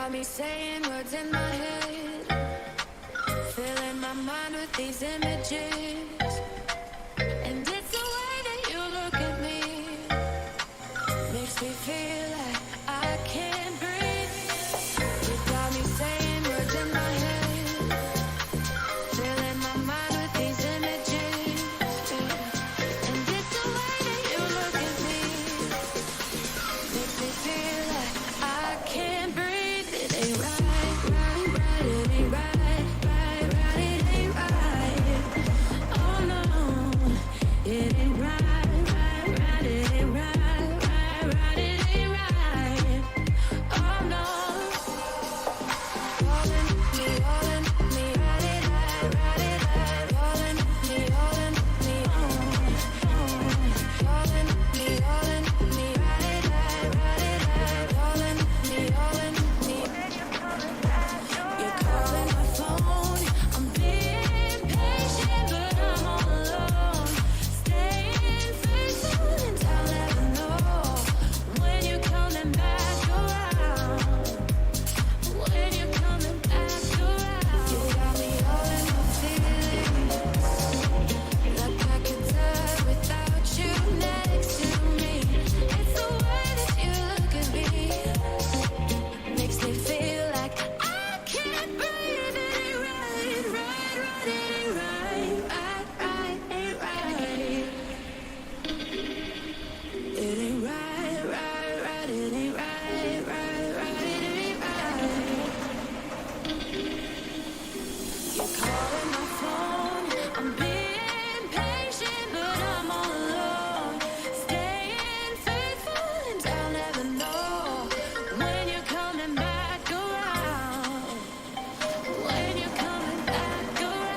got me saying words in my head, filling my mind with these images. And it's the way that you look at me, makes me feel like I can't breathe. You got me saying words in my head, filling my mind with these images. And it's the way that you look at me, makes me feel like I can't breathe. It ain't right, right, right. It ain't right, right, right. It ain't right. Oh no, it ain't right, right, right. It ain't right, right, right. It ain't right. Oh no. All in me, right it right, right it right. All in me, all in me, all in me, right it right, right it right. All in me, you're calling my phone. I'm being patient, but I'm all alone. Staying faithful and I'll never know when you're coming back around. When you're coming back around. You got me all in my feelings, like I could die without you next to me. It's the way that you look at me, makes me feel like I can't breathe. It ain't right, right, right. It ain't right, right, right. Ain't right. It ain't right, right, right. It ain't right, right, right. It ain't right. You're calling my phone. I'm being patient, but I'm all alone. Staying faithful and I'll never know when you're coming back around. When you're coming back around.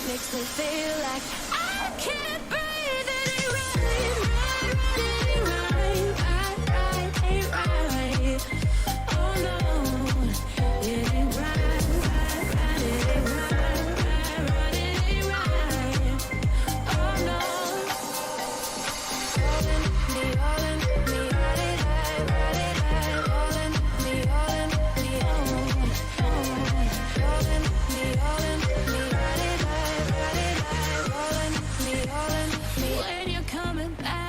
Makes me feel like I can't breathe. It ain't right, right, right. It ain't right, right, right. Ain't right. Oh no, it ain't right, right, right. It ain't right, right, right. It ain't right. Oh no. All in me, right it right, right it right. All in me, all in me, all in me, right it right, right it right. All in me, when you're coming back.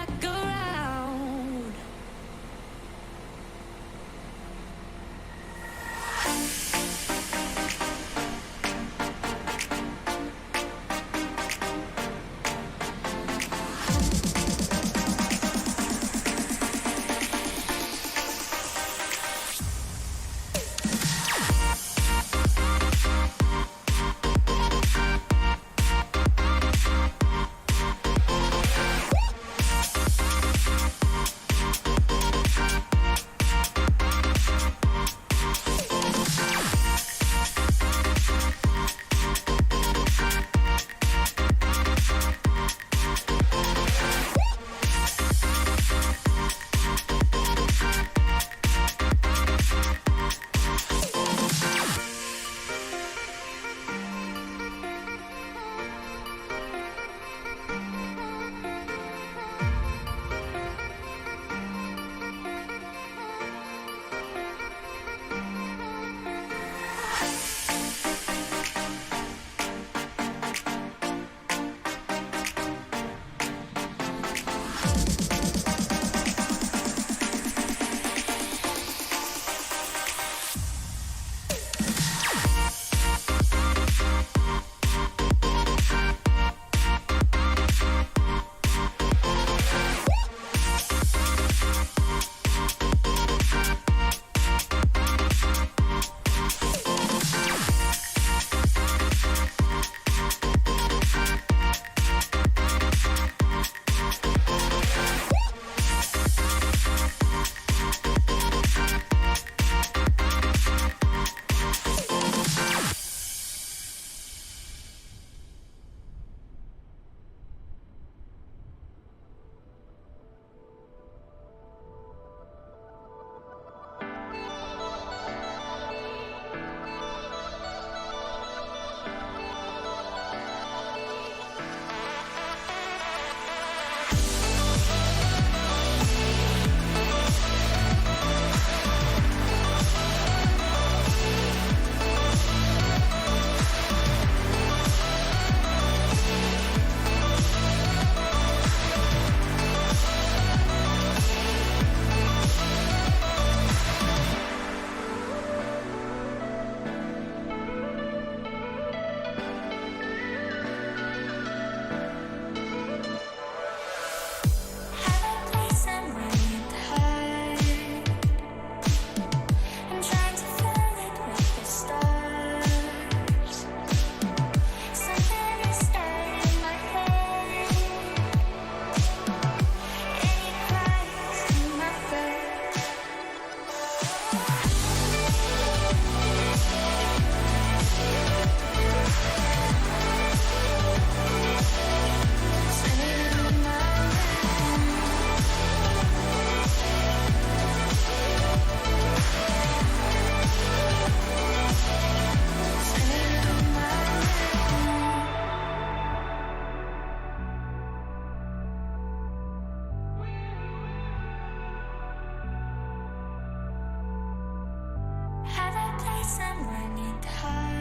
someone in heart.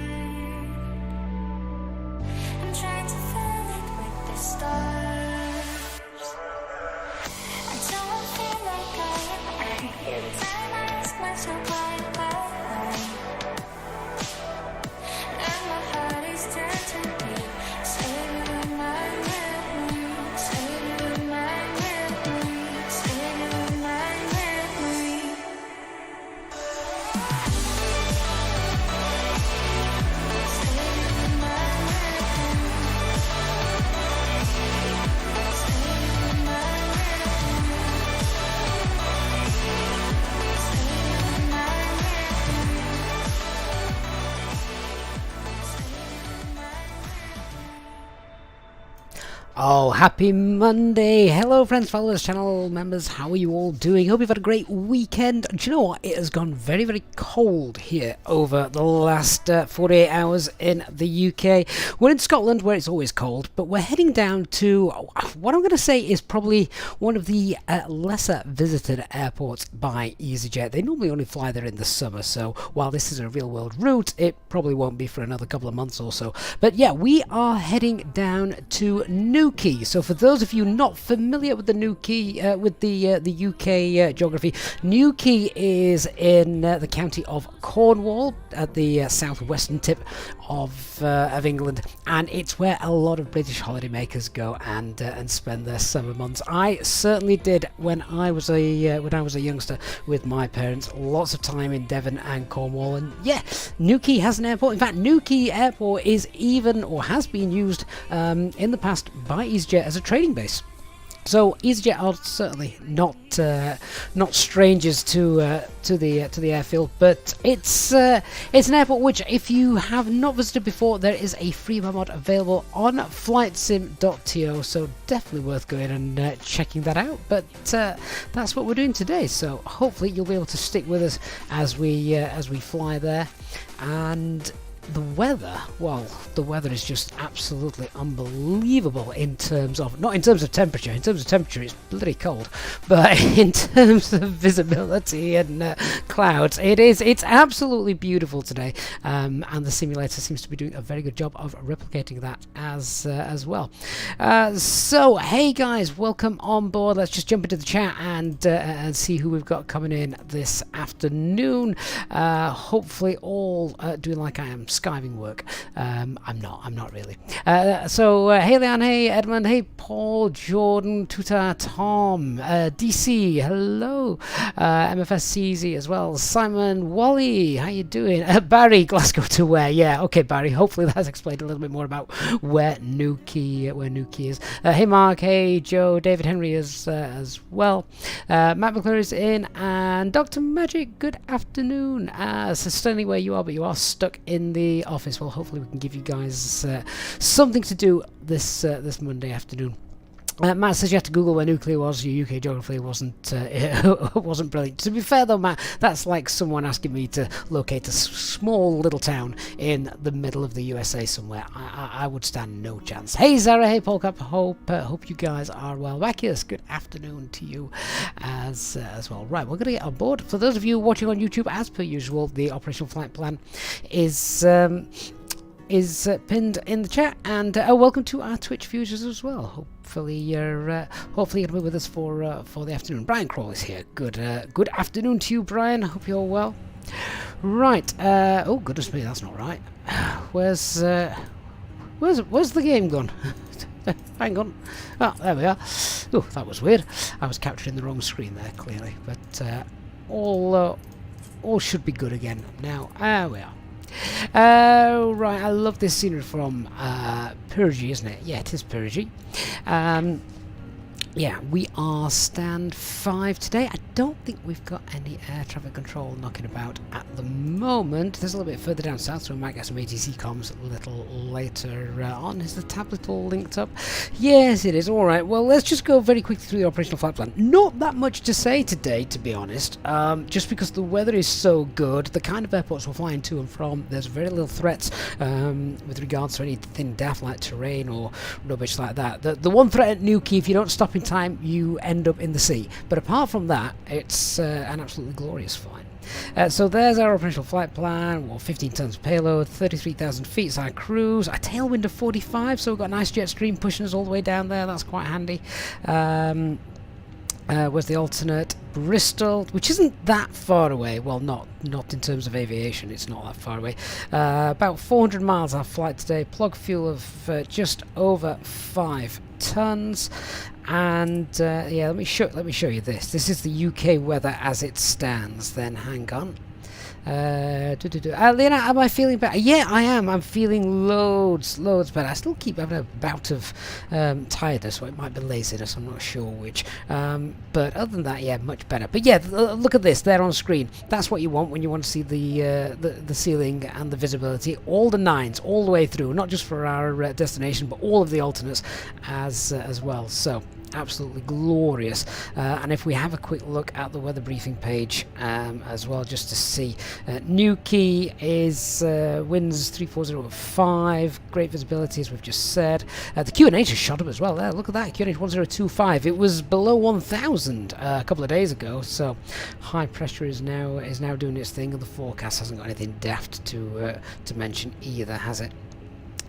I'm trying to fill it with the stars. I don't feel like I am ready. Every time I ask myself why. And my heart is turned to me. Saving my memory. Saving my memory. Saving my memory. Saving my Oh, happy Monday. Hello friends, followers, channel members, how are you all doing? Hope you've had a great weekend. Do you know what? It has gone very, very cold here over the last 48 hours in the UK. We're in Scotland where it's always cold, but we're heading down to what I'm going to say is probably one of the lesser visited airports by Easyjet. They normally only fly there in the summer, so while this is a real world route, it probably won't be for another couple of months or so. But yeah, we are heading down to Newquay. So for those of you not familiar with the Newquay, with the UK geography, Newquay is in the county of Cornwall at the southwestern tip of England, and it's where a lot of British holidaymakers go and spend their summer months. I certainly did when I was a youngster with my parents. Lots of time in Devon and Cornwall, and yeah, Newquay has an airport. In fact, Newquay Airport is even, or has been used in the past by Easyjet as a trading base. So Easyjet are certainly not strangers to the airfield, but it's an airport which, if you have not visited before, there is a free mod available on flightsim.to, so definitely worth going and checking that out. But that's what we're doing today, so hopefully you'll be able to stick with us as we fly there. And the weather, well, the weather is just absolutely unbelievable in terms of, not in terms of temperature. In terms of temperature, it's bloody cold, but in terms of visibility and clouds, it's absolutely beautiful today, and the simulator seems to be doing a very good job of replicating that as well. So hey guys, welcome on board. Let's just jump into the chat and see who we've got coming in this afternoon. Hopefully all doing like I am, skiving work. I'm not really. So hey Leanne, hey Edmund, hey Paul, Jordan, Tuta, Tom, DC, hello, MFS CZ as well, Simon, Wally, how you doing? Barry, Glasgow to where? Yeah, okay Barry, hopefully that's explained a little bit more about where Newquay is. Hey Mark, hey Joe, David Henry as well, Matt McClure is in, and Dr. Magic, good afternoon. So certainly where you are, but you are stuck in the office. Well, hopefully we can give you guys something to do this Monday afternoon. Matt says you had to Google where Newquay was. Your UK geography wasn't brilliant. To be fair though, Matt, that's like someone asking me to locate a small little town in the middle of the USA somewhere. I would stand no chance. Hey Zara, hey Polkap, hope you guys are well. Vakius, good afternoon to you as well. Right, we're going to get on board. For those of you watching on YouTube, as per usual, the operational flight plan is pinned in the chat, and welcome to our Twitch viewers as well. Hopefully you're gonna be with us for the afternoon. Brian Crawl is here. Good afternoon to you, Brian. Hope you're well. Right. Oh goodness me, that's not right. Where's the game gone? Hang on. Oh, there we are. Oh, that was weird. I was capturing the wrong screen there, clearly. But all should be good again now. There we are. Right, I love this scenery from Purgy, isn't it? Yeah, it is Purgy. Yeah, we are stand 5 today. I don't think we've got any air traffic control knocking about at the moment. There's a little bit further down south, so we might get some ATC comms a little later on. Is the tablet all linked up? Yes, it is. All right, well, let's just go very quickly through the operational flight plan. Not that much to say today, to be honest, just because the weather is so good. The kind of airports we're flying to and from, there's very little threats with regards to anything daft like terrain or rubbish like that. The one threat at Newquay, if you don't stop in time, you end up in the sea. But apart from that, it's an absolutely glorious flight. So there's our operational flight plan. Well, 15 tons of payload, 33,000 feet side cruise, a tailwind of 45, so we've got a nice jet stream pushing us all the way down there. That's quite handy. Was the alternate Bristol, which isn't that far away. Well, not in terms of aviation, it's not that far away. About 400 miles our flight today. Plug fuel of just over 5 tons. And yeah, let me show you this. This is the UK weather as it stands. Then hang on. Lena, am I feeling better? Yeah, I am. I'm feeling loads better. I still keep having a bout of tiredness, so it might be laziness. I'm not sure which. But other than that, yeah, much better. But yeah, look at this there on screen. That's what you want when you want to see the ceiling and the visibility. All the 9s, all the way through, not just for our destination, but all of the alternates as well. So absolutely glorious. And if we have a quick look at the weather briefing page as well, just to see, Newquay is winds 340.5, great visibility as we've just said. The QNH has shot up as well there. Look at that, QNH 1025. It was below 1000 a couple of days ago, so high pressure is now doing its thing, and the forecast hasn't got anything daft to mention either, has it?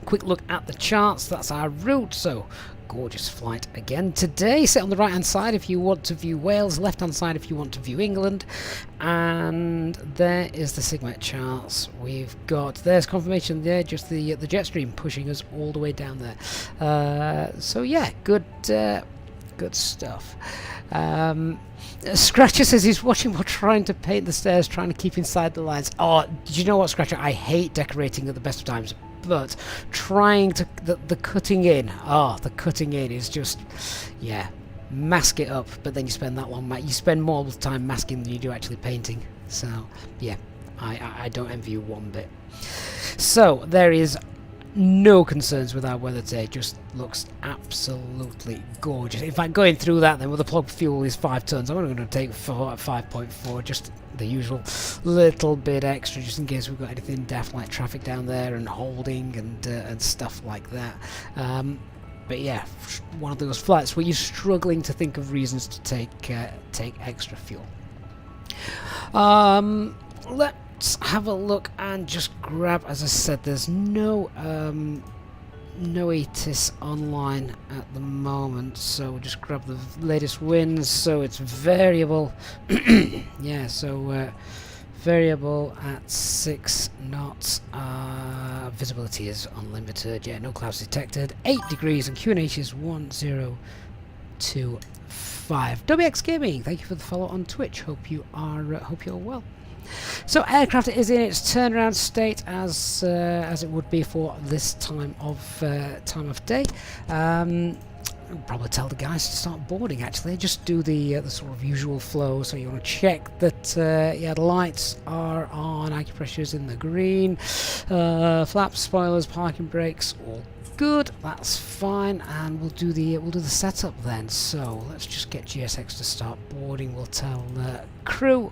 Quick look at the charts. That's our route. So gorgeous flight again today. Sit on the right hand side if you want to view Wales, left hand side if you want to view England, and there is the SIGMET charts. We've got, there's confirmation there, just the jet stream pushing us all the way down there. So yeah, good stuff. Scratcher says he's watching while trying to paint the stairs, trying to keep inside the lines. Oh, did you know what, Scratcher? I hate decorating at the best of times, but trying to the cutting in, the cutting in is just, yeah, mask it up, but then you spend that long, you spend more time masking than you do actually painting. So yeah, I don't envy you one bit. So there is no concerns with our weather today, just looks absolutely gorgeous. In fact, going through that then with the plug fuel is 5 tons, I'm only going to take 5.4, just the usual little bit extra just in case we've got anything daft like traffic down there and holding and stuff like that. But yeah, one of those flights where you're struggling to think of reasons to take extra fuel. Let's have a look and just grab, as I said, there's no ATIS online at the moment, so we'll just grab the latest winds. So it's variable. Yeah, so variable at 6 knots. Visibility is unlimited. Yeah, no clouds detected. 8 degrees, and QNH is 1025. WX Gaming, thank you for the follow on Twitch. Hope you're well. So aircraft is in its turnaround state as it would be for this time of day. I'll probably tell the guys to start boarding. Actually, just do the sort of usual flow. So you want to check that yeah, the lights are on, acupressure's in the green, flaps, spoilers, parking brakes, all good. That's fine, and we'll do the setup then. So let's just get GSX to start boarding. We'll tell crew,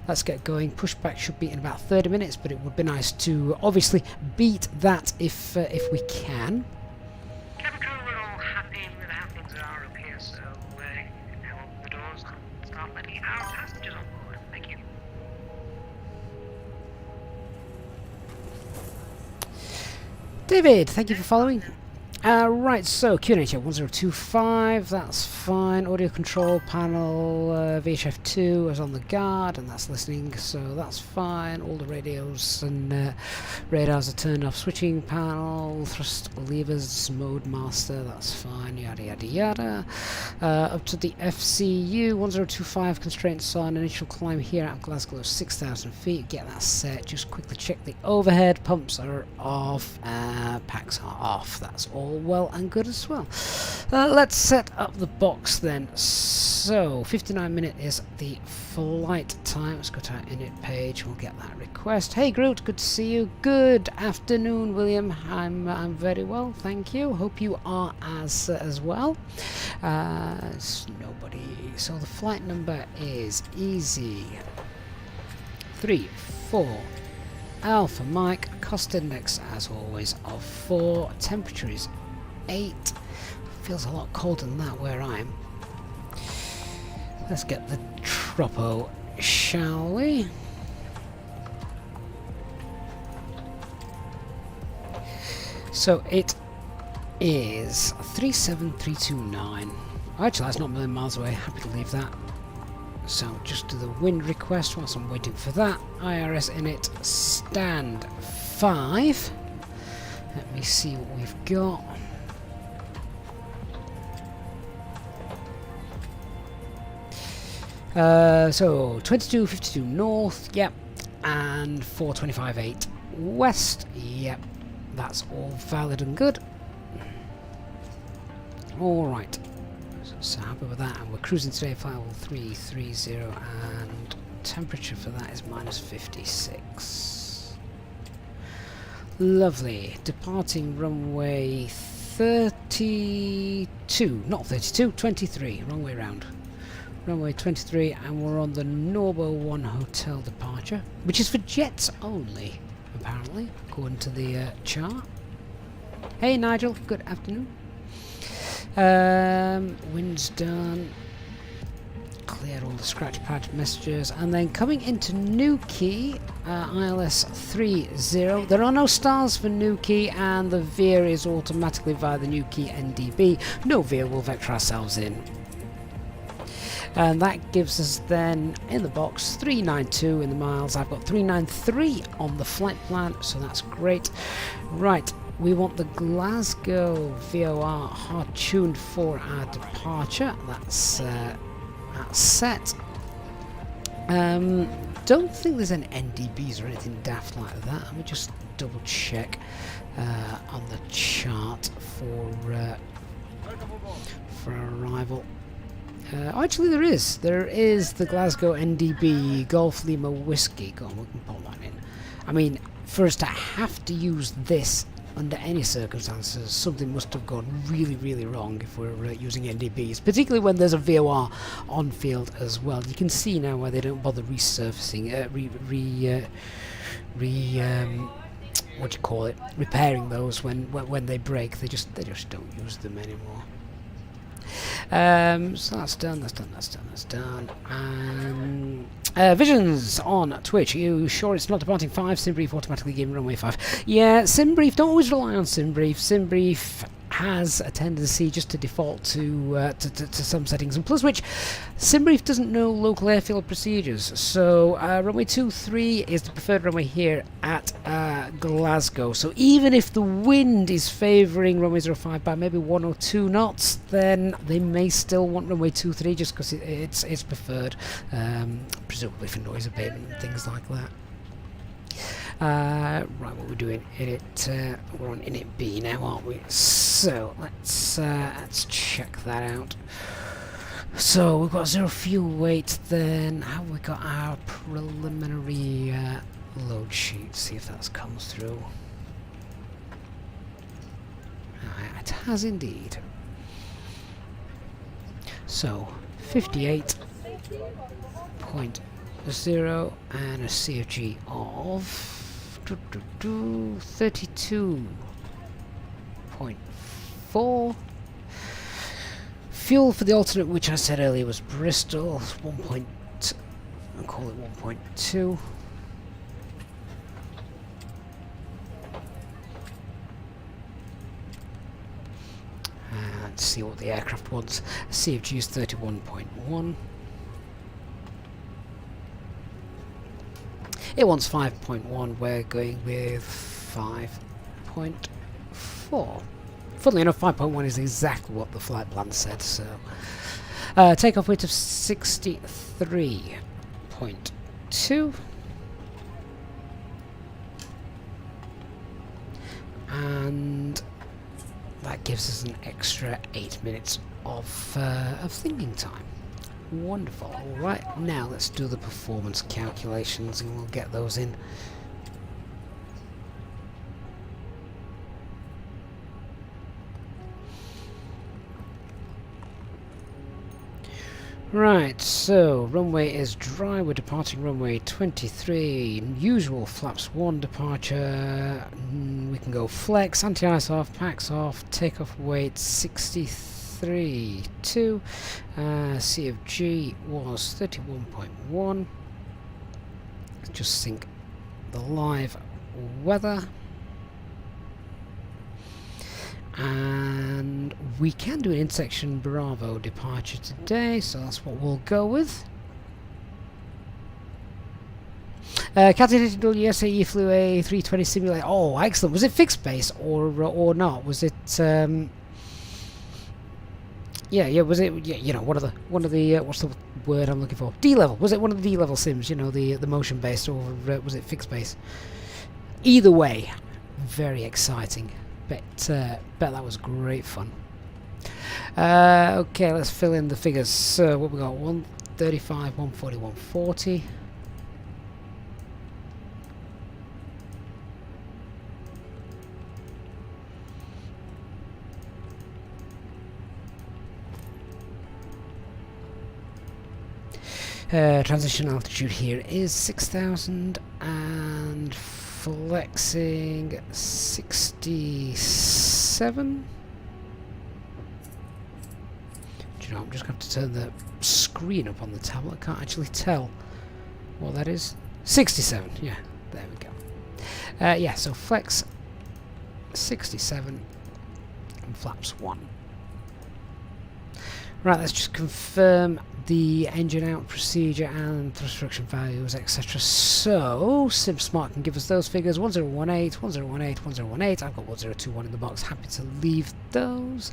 let's get going. Pushback should be in about 30 minutes, but it would be nice to obviously beat that if we can. Cabin crew, we're all happy with how things are up here, so now open the doors and start letting our passengers on board. Thank you. David, thank you for following. Right, so QNH 1025, that's fine. Audio control panel, VHF 2 is on the guard, and that's listening, so that's fine. All the radios and radars are turned off. Switching panel, thrust levers, mode master, that's fine. Yada yada yada. Up to the FCU 1025, constraints on initial climb here out of Glasgow of 6,000 feet. Get that set. Just quickly check the overhead. Pumps are off. Packs are off. That's all well and good as well. Let's set up the box then. So 59 is the flight time. Let's go to our init page. We'll get that request. Hey Groot, good to see you. Good afternoon, William. I'm very well, thank you. Hope you are as well. It's nobody. So the flight number is Easy 34 Alpha Mike. Cost index as always of 4. Temperature is 8. Feels a lot colder than that where I am. Let's get the tropo, shall we? So it is 37329. Actually, that's not a million miles away. Happy to leave that. So just do the wind request whilst I'm waiting for that. IRS init stand 5. Let me see what we've got. So 2252 north, yep, and 425.8 west, yep, that's all valid and good. Alright, so happy with that, and we're cruising today, flight level 330, and temperature for that is minus 56. Lovely. Departing runway 32, not 32, 23, wrong way round. Runway 23, and we're on the Norbo 1 hotel departure, which is for jets only, apparently, according to the chart. Hey Nigel, good afternoon. Wind's done. Cleared all the scratch pad messages, and then coming into Newquay, ILS 30. There are no stars for Newquay, and the veer is automatically via the Newquay NDB. No veer, we'll vector ourselves in. And that gives us then in the box 392 in the miles. I've got 393 on the flight plan, so that's great. Right, we want the Glasgow VOR hard tuned for our departure. That's set. Don't think there's any NDBs or anything daft like that. Let me just double check on the chart for arrival. Actually, there is. There is the Glasgow NDB Golf Lima Whiskey. Go on, we can pop that in. I mean, for us to have to use this under any circumstances, something must have gone really, really wrong if we're using NDBs, particularly when there's a VOR on field as well. You can see now why they don't bother resurfacing, what do you call it? Repairing those when they break. They just don't use them anymore. So that's done. Visions on Twitch. Are you sure it's not departing 5? SimBrief automatically giving runway 5. Yeah, SimBrief, don't always rely on SimBrief. SimBrief has a tendency just to default to some settings, and plus which SimBrief doesn't know local airfield procedures. So runway 23 is the preferred runway here at Glasgow. So even if the wind is favouring runway 05 by maybe 1 or 2 knots, then they may still want runway 23 just because it's preferred, presumably for noise abatement and things like that. Right, what we're doing, init, we're on init B now, aren't we? So let's check that out. So we've got 0 fuel weight. Then how have we got our preliminary load sheet? See if that's comes through. It has indeed. So 58.0 and a CFG of 32.4. Fuel for the alternate, which I said earlier was Bristol, I'll call it 1.2. And see what the aircraft wants. CFG is 31.1. It wants 5.1, we're going with 5.4. Funnily enough, 5.1 is exactly what the flight plan said, so... takeoff weight of 63.2. And that gives us an extra 8 minutes of thinking time. Wonderful. Alright, now let's do the performance calculations and we'll get those in. Right, so runway is dry, we're departing runway 23, usual flaps 1 departure, we can go flex, anti-ice off, packs off, takeoff weight 63.2, CFG was 31.1, just sync the live weather. And we can do an intersection Bravo departure today, so that's what we'll go with. Captain WSAE flew a 320 simulator. Oh, excellent. Was it fixed base or not? Was it yeah, was it, yeah, you know, one of the what's the word I'm looking for? D-level. Was it one of the D-level sims, you know, the motion based, or was it fixed base? Either way, very exciting. Bet that was great fun. Okay, let's fill in the figures. So what we got? 135, 140, 140. Transition altitude here is 6,000 and flexing 67. Do you know, I'm just going to turn the screen up on the tablet. I can't actually tell what that is. 67, yeah, there we go. Yeah, so flex 67 and flaps 1. Right, let's just confirm the engine out procedure and thrust friction values, etc. So SimSmart can give us those figures: 1018, 1018, 1018. I've got 1021 in the box. Happy to leave those.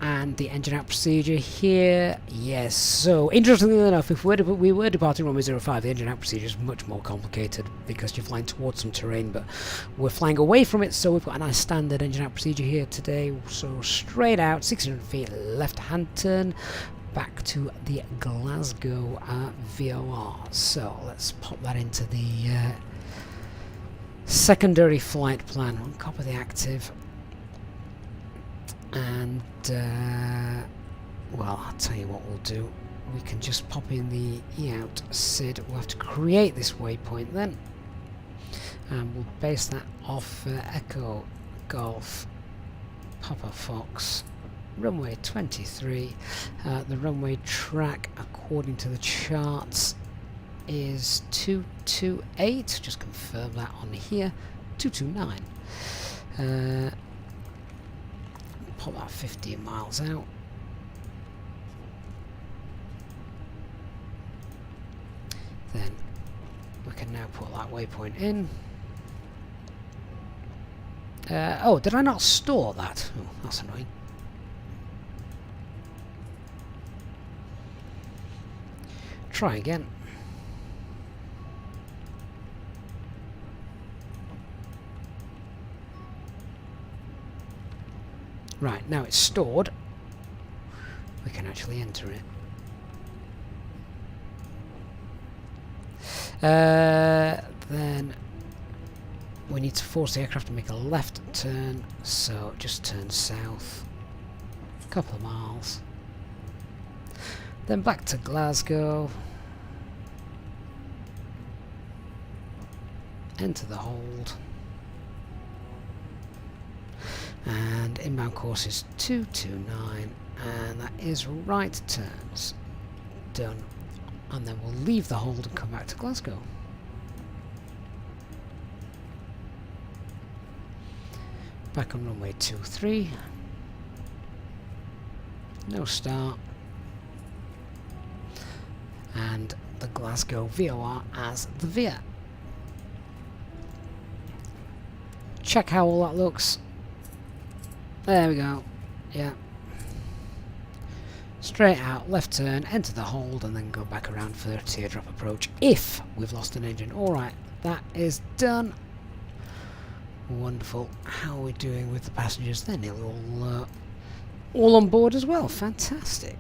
And the engine out procedure here, yes. So interestingly enough, if we were departing runway 05, the engine out procedure is much more complicated because you're flying towards some terrain, but we're flying away from it, so we've got a nice standard engine out procedure here today. So straight out, 600 feet, left hand turn, back to the Glasgow VOR. So let's pop that into the secondary flight plan. One copy the active. And well, I'll tell you what we'll do. We can just pop in the E-out SID. We'll have to create this waypoint then, and we'll base that off Echo Golf Papa Fox runway 23. The runway track, according to the charts, is 228. Just confirm that on here. 229. Pop that 15 miles out. Then we can now put that waypoint in. Oh, did I not store that? Oh, that's annoying. Try again. Right, now it's stored, we can actually enter it. Then we need to force the aircraft to make a left turn, so just turn south a couple of miles. Then back to Glasgow. Enter the hold. And inbound course is 229, and that is right turns. Done. And then we'll leave the hold and come back to Glasgow. Back on runway 23. No start. And the Glasgow VOR as the VIA. Check how all that looks. There we go. Yeah. Straight out, left turn, enter the hold, and then go back around for a teardrop approach if we've lost an engine. Alright, that is done. Wonderful. How are we doing with the passengers? They're nearly all on board as well. Fantastic.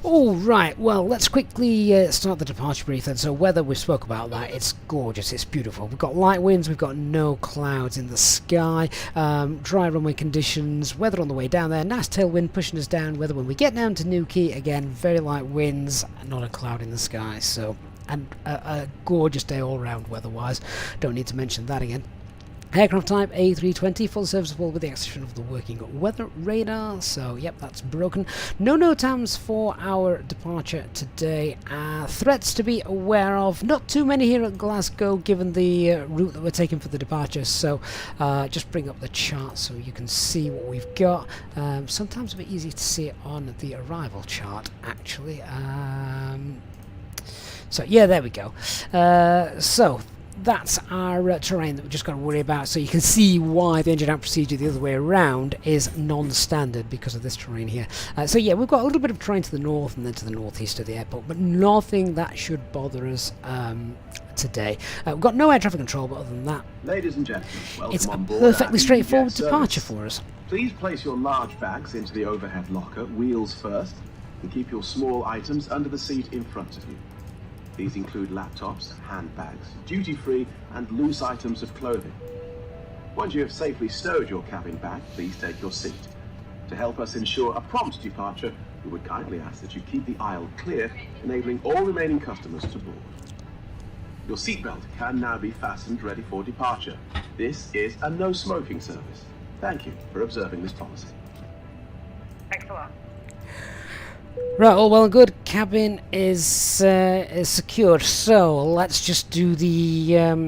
Alright, well, let's quickly start the departure brief then. So weather, we spoke about that. It's gorgeous, it's beautiful. We've got light winds, we've got no clouds in the sky, dry runway conditions, weather on the way down there, nice tailwind pushing us down. Weather when we get down to Newquay, again, very light winds, not a cloud in the sky. So, and a gorgeous day all round weather-wise. Don't need to mention that again. Aircraft type A320, full serviceable with the exception of the working weather radar. So, yep, that's broken. No NOTAMs for our departure today. Threats to be aware of. Not too many here at Glasgow, given the route that we're taking for the departure. So, just bring up the chart so you can see what we've got. Sometimes a bit easy to see it on the arrival chart, actually. So, yeah, there we go. So, that's our terrain that we've just got to worry about, so you can see why the engine out procedure the other way around is non-standard because of this terrain here. So yeah, we've got a little bit of terrain to the north and then to the northeast of the airport, but nothing that should bother us today. We've got no air traffic control, but other than that, Ladies and gentlemen, welcome it's a on board perfectly our straightforward Easyjet departure service. for us. Please place your large bags into the overhead locker, wheels first, and keep your small items under the seat in front of you. These include laptops, handbags, duty-free and loose items of clothing. Once you have safely stowed your cabin bag, please take your seat. To help us ensure a prompt departure, we would kindly ask that you keep the aisle clear, enabling all remaining customers to board. Your seatbelt can now be fastened ready for departure. This is a no-smoking service. Thank you for observing this policy. Thanks a lot. Right, all well and good. Cabin is secured. So let's just do the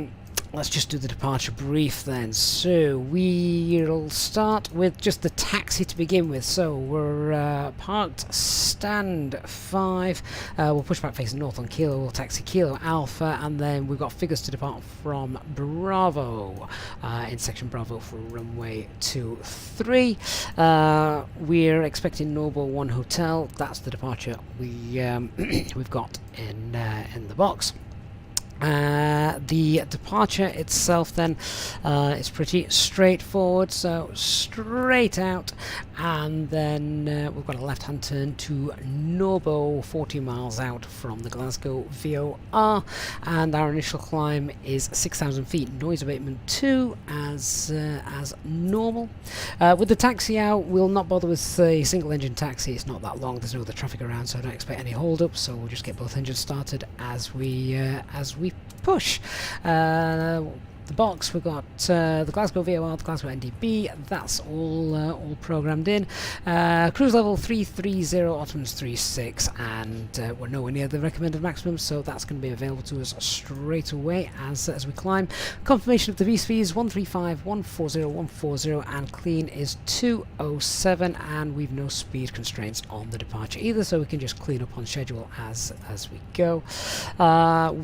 departure brief then. So we'll start with just the taxi to begin with. So we're parked stand 5. We'll push back facing north on Kilo. We'll taxi Kilo Alpha, and then we've got figures to depart from Bravo in section Bravo for runway 23. We're expecting Noble 1 Hotel. That's the departure we've got in the box. The departure itself then is pretty straightforward, so straight out, and then we've got a left hand turn to Nobo, 40 miles out from the Glasgow VOR, and our initial climb is 6,000 feet, noise abatement 2 as normal. With the taxi out, we'll not bother with a single engine taxi. It's not that long, there's no other traffic around, so I don't expect any hold up, so we'll just get both engines started as we push. The box, we've got the Glasgow VOR, the Glasgow NDB, that's all programmed in. Cruise level 330, Ottomans 36, and we're nowhere near the recommended maximum, so that's going to be available to us straight away as we climb. Confirmation of the V-speed is 135, 140, 140, and clean is 207, and we've no speed constraints on the departure either, so we can just clean up on schedule as we go.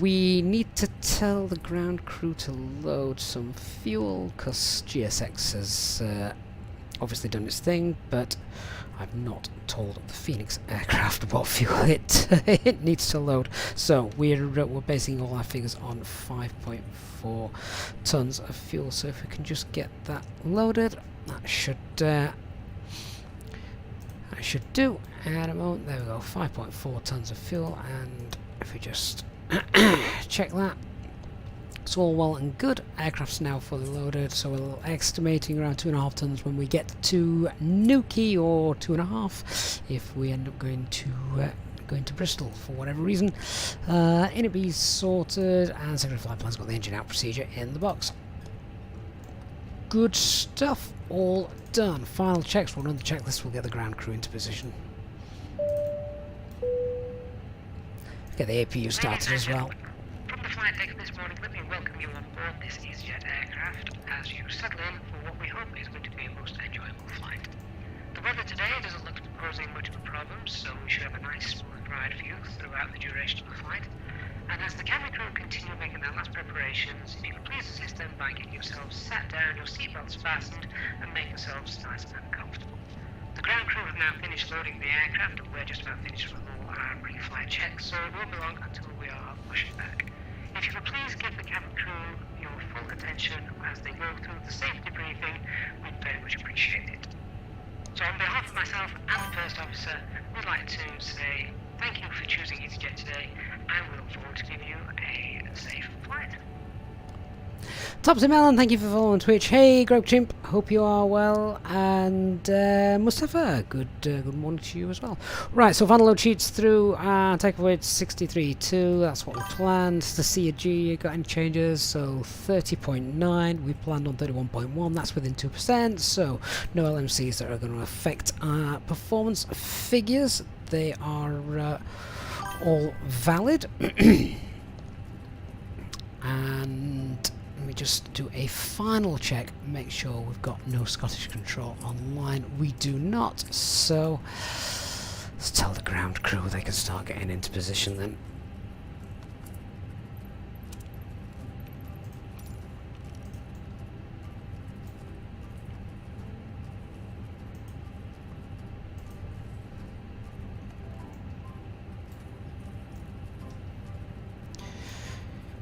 We need to tell the ground crew to load some fuel because GSX has obviously done its thing, but I've not told the Fenix aircraft what fuel it needs to load. So we're basing all our figures on 5.4 tons of fuel. So if we can just get that loaded, that should do. At a moment, there we go, 5.4 tons of fuel, and if we just check that. It's all well and good. Aircraft's now fully loaded, so we're estimating around 2.5 tons when we get to Newquay, or 2.5 if we end up going to Bristol for whatever reason. Innoby's sorted, and Secretary Flight Plan's got the engine out procedure in the box. Good stuff, all done. Final checks, we'll run the checklist, we'll get the ground crew into position. Get the APU started as well. From the flight deck this morning, let me welcome you on board this Easyjet aircraft as you settle in for what we hope is going to be a most enjoyable flight. The weather today doesn't look to be posing much of a problem, so we should have a nice smooth ride for you throughout the duration of the flight. And as the cabin crew continue making their last preparations, if you could please assist them by getting yourselves sat down, your seatbelts fastened, and make yourselves nice and comfortable. The ground crew have now finished loading the aircraft, and we're just about finished with all our pre-flight checks, so it won't be long until we are pushing back. If you could please give the cabin crew your full attention as they go through the safety briefing, we'd very much appreciate it. So on behalf of myself and the First Officer, we'd like to say thank you for choosing Easyjet today, and we look forward to giving you a safe flight. Topsy Melon, thank you for following Twitch. Hey, Grope Chimp, hope you are well. And Mustafa, good morning to you as well. Right, so final load sheets through. Takeoff weight 63.2. That's what we planned. The CG, you got any changes? So 30.9. We planned on 31.1. That's within 2%. So no LMCs that are going to affect our performance figures. They are all valid. And let me just do a final check, make sure we've got no Scottish Control online. We do not, so let's tell the ground crew they can start getting into position then.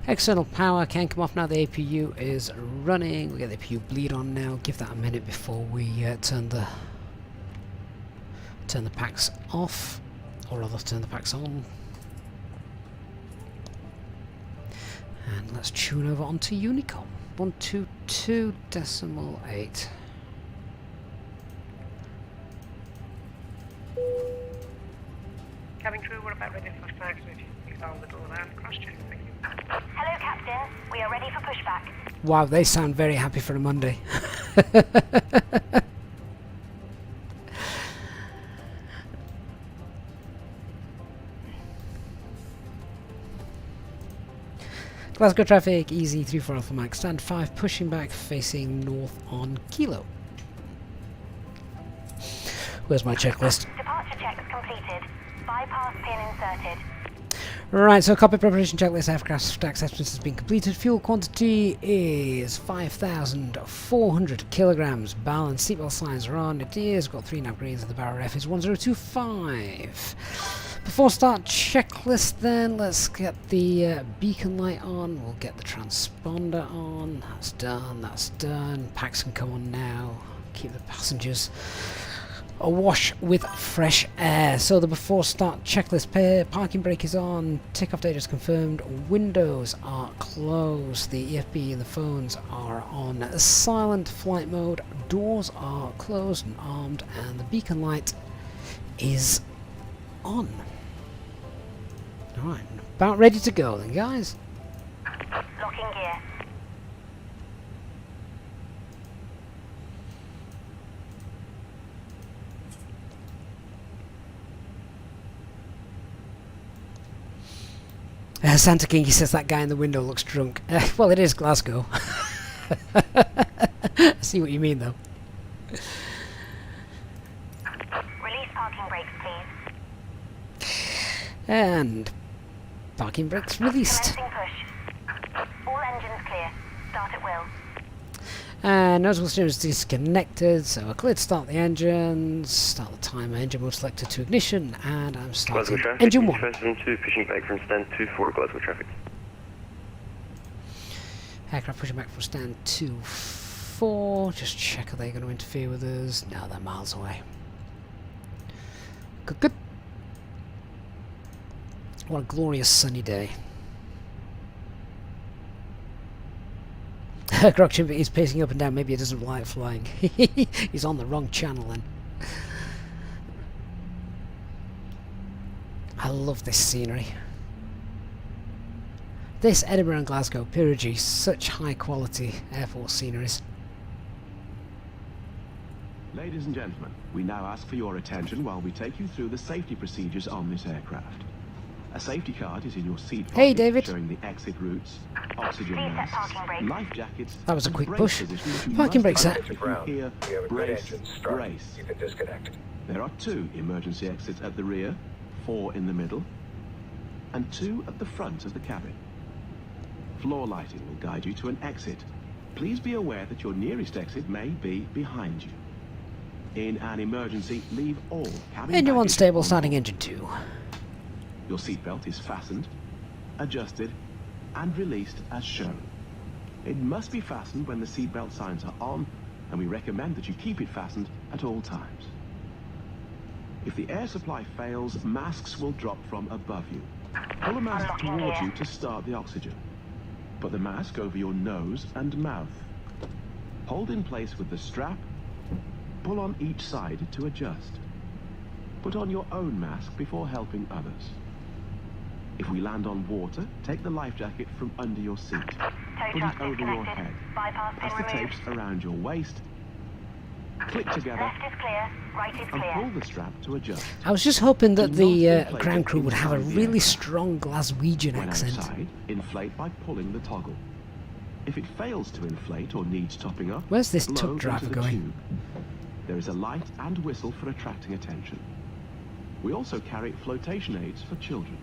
External power can come off now. The APU is running. We get the APU bleed on now. Give that a minute before we turn the packs off, or rather turn the packs on. And let's tune over onto Unicom 122.8. Cabin crew, we're about ready for flags. We found the door now. Cross check, thank you. Hello, Captain. We are ready for pushback. Wow, they sound very happy for a Monday. Glasgow traffic, easy 34 Alpha Mike, stand 5, pushing back, facing north on Kilo. Where's my checklist? Departure checks completed. Bypass pin inserted. Right, so copy preparation checklist, aircraft acceptance has been completed. Fuel quantity is 5,400 kilograms. Balance, seatbelt signs are on. It is, got 3 nav greens and the barrel F is 1025. Before start checklist then, let's get the beacon light on. We'll get the transponder on. That's done, that's done. Packs can come on now. Keep the passengers awash with fresh air. So the before start checklist, parking brake is on, takeoff date is confirmed, windows are closed, the EFB and the phones are on silent flight mode, doors are closed and armed, and the beacon light is on. Alright, about ready to go then, guys. Locking gear. Santa King, he says that guy in the window looks drunk. Well, it is Glasgow. I see what you mean, though. Release parking brakes, please. And parking brakes released. Commencing push. All engines clear. Start at will. And noticeable steering is disconnected, so I cleared to start the engines, start the timer, engine mode selected to ignition, and I'm starting engine 1. 2 pushing back from stand 2-4 Glasgow traffic. Aircraft pushing back from stand 2-4, just check are they going to interfere with us? No, they're miles away. Good, good. What a glorious sunny day. Grokchimp is pacing up and down, maybe he doesn't like flying. He's on the wrong channel then. I love this scenery. This Edinburgh and Glasgow, Peerage, such high quality airport sceneries. Ladies and gentlemen, we now ask for your attention while we take you through the safety procedures on this aircraft. A safety card is in your seat pocket, Hey, David. showing the exit routes, oxygen Please set masks, parking brake. life jackets. That was a and quick brake push. position that you Parking must brake set. press if you hear brace, brace. You can disconnect. There are 2 emergency exits at the rear, 4 in the middle, and 2 at the front of the cabin. Floor lighting will guide you to an exit. Please be aware that your nearest exit may be behind you. In an emergency, leave all cabin Engine 1 baggage stable, on starting board. engine 2. Your seatbelt is fastened, adjusted, and released as shown. It must be fastened when the seatbelt signs are on, and we recommend that you keep it fastened at all times. If the air supply fails, masks will drop from above you. Pull a mask Unlocking towards gear. you to start the oxygen. Put the mask over your nose and mouth. Hold in place with the strap. Pull on each side to adjust. Put on your own mask before helping others. If we land on water, take the life jacket from under your seat. Put it over your head. Pass the tapes around your waist. Click together Left is clear, right is and clear. pull the strap to adjust. I was just hoping that Do the not inflate ground it crew would have a inside the really aircraft. strong Glaswegian When accent. outside, inflate by pulling the toggle. If it fails to inflate or needs topping up, Where's this blow tug into driver the going? tube. There is a light and whistle for attracting attention. We also carry flotation aids for children.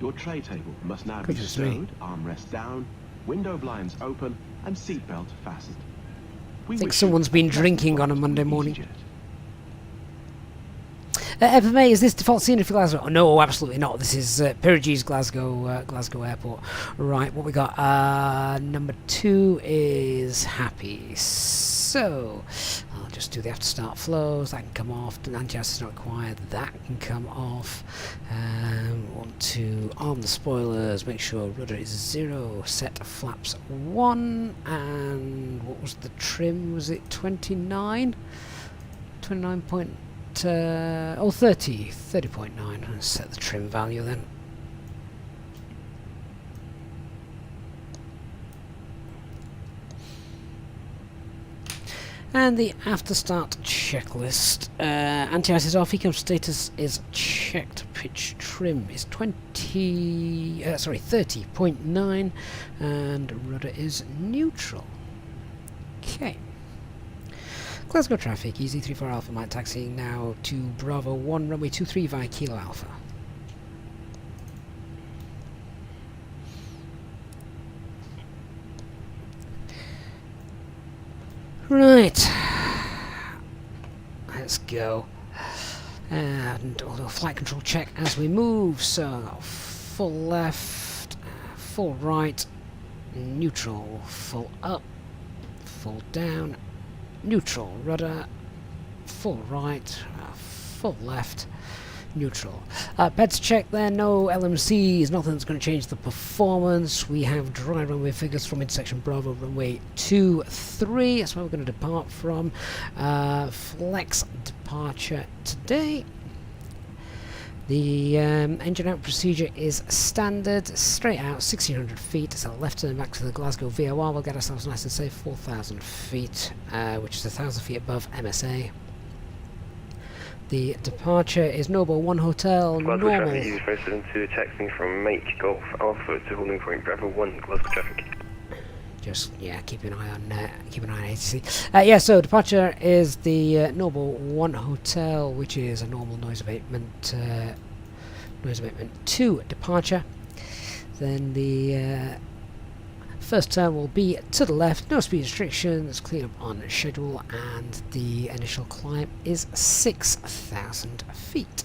Your tray table must now be Goodness me. stowed, armrest down, window blinds open, and seatbelt fastened. We Think wish you someone's been a pleasant drinking flight on a Monday with morning. EasyJet. FMA, is this default scenery for Glasgow? Oh, no, absolutely not. This is Pyrages, Glasgow, Glasgow Airport. Right, what we got? Number 2 is happy. So, I'll just do the after start flows. That can come off. Anti-ice is not required. That can come off. Want to arm the spoilers. Make sure rudder is 0. Set flaps 1. And what was the trim? Was it 29? 29 point... 30.9. Let's set the trim value then. And the after start checklist. Anti-ice is off, econ status is checked, pitch trim is 30.9, and rudder is neutral. Okay. Glasgow traffic, EZ34 Alpha Mike taxiing now to Bravo 1, runway 23 via Kilo Alpha. Right, let's go. And we'll do a flight control check as we move. So, full left, full right, neutral, full up, full down, neutral, rudder, full right, full left, neutral. Beds check there, no LMCs, nothing that's going to change the performance. We have dry runway figures from midsection Bravo, runway 23, that's where we're going to depart from. Flex departure today. The engine out procedure is standard, straight out 1600 feet, so left turn back to the Glasgow VOR. We'll get ourselves nice and safe 4,000 feet, which is 1,000 feet above MSA. The departure is Noble 1 Hotel, Glasgow normal. traffic, use resident to taxiing from Mike Golf Alpha to holding point Bravo 1, Glasgow traffic. Just, yeah, keep an eye on ATC. Yeah, so departure is the Noble 1 Hotel, which is a normal noise abatement 2 departure. Then the first turn will be to the left, no speed restrictions, clean up on schedule, and the initial climb is 6,000 feet.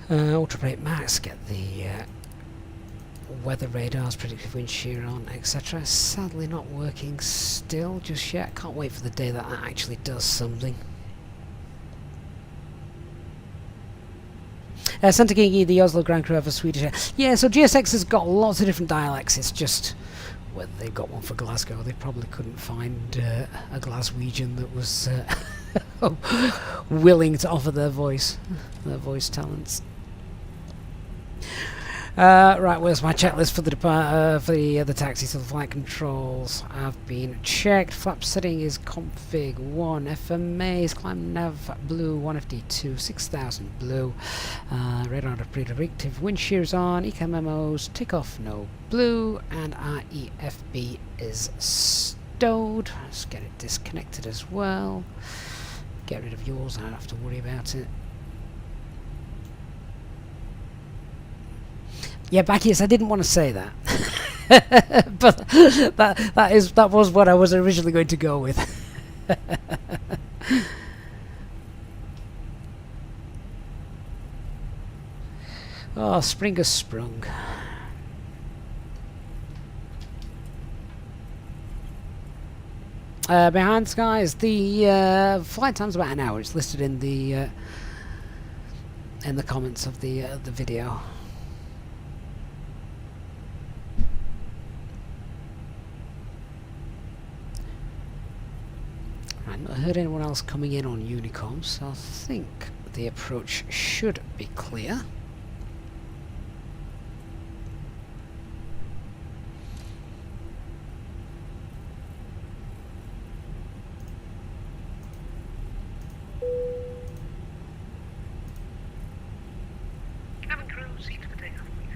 Ultrabrake max, get the weather radars, predictive wind shear on, etc. Sadly not working still just yet. Can't wait for the day that that actually does something. Santa Gigi, the Oslo Grand Crew of a Swedish Air. Yeah, so GSX has got lots of different dialects. It's just whether they've got one for Glasgow. They probably couldn't find a Glaswegian that was willing to offer their voice talents. Right, where's my checklist for the taxi? So the flight controls have been checked. Flap setting is config 1. FMA is climb nav blue 1FD2 6000 blue. Radar predictive wind shears on. Eco memos. Takeoff no blue, and our EFB is stowed. Let's get it disconnected as well. Get rid of yours. I don't have to worry about it. Yeah, Bacchius, I didn't want to say that, but that was what I was originally going to go with. Oh, spring has sprung. Behind skies, the flight time's about an hour. It's listed in the comments of the video. I've not heard anyone else coming in on Unicom, so I think the approach should be clear. Cabin crew, seats for takeoff, please.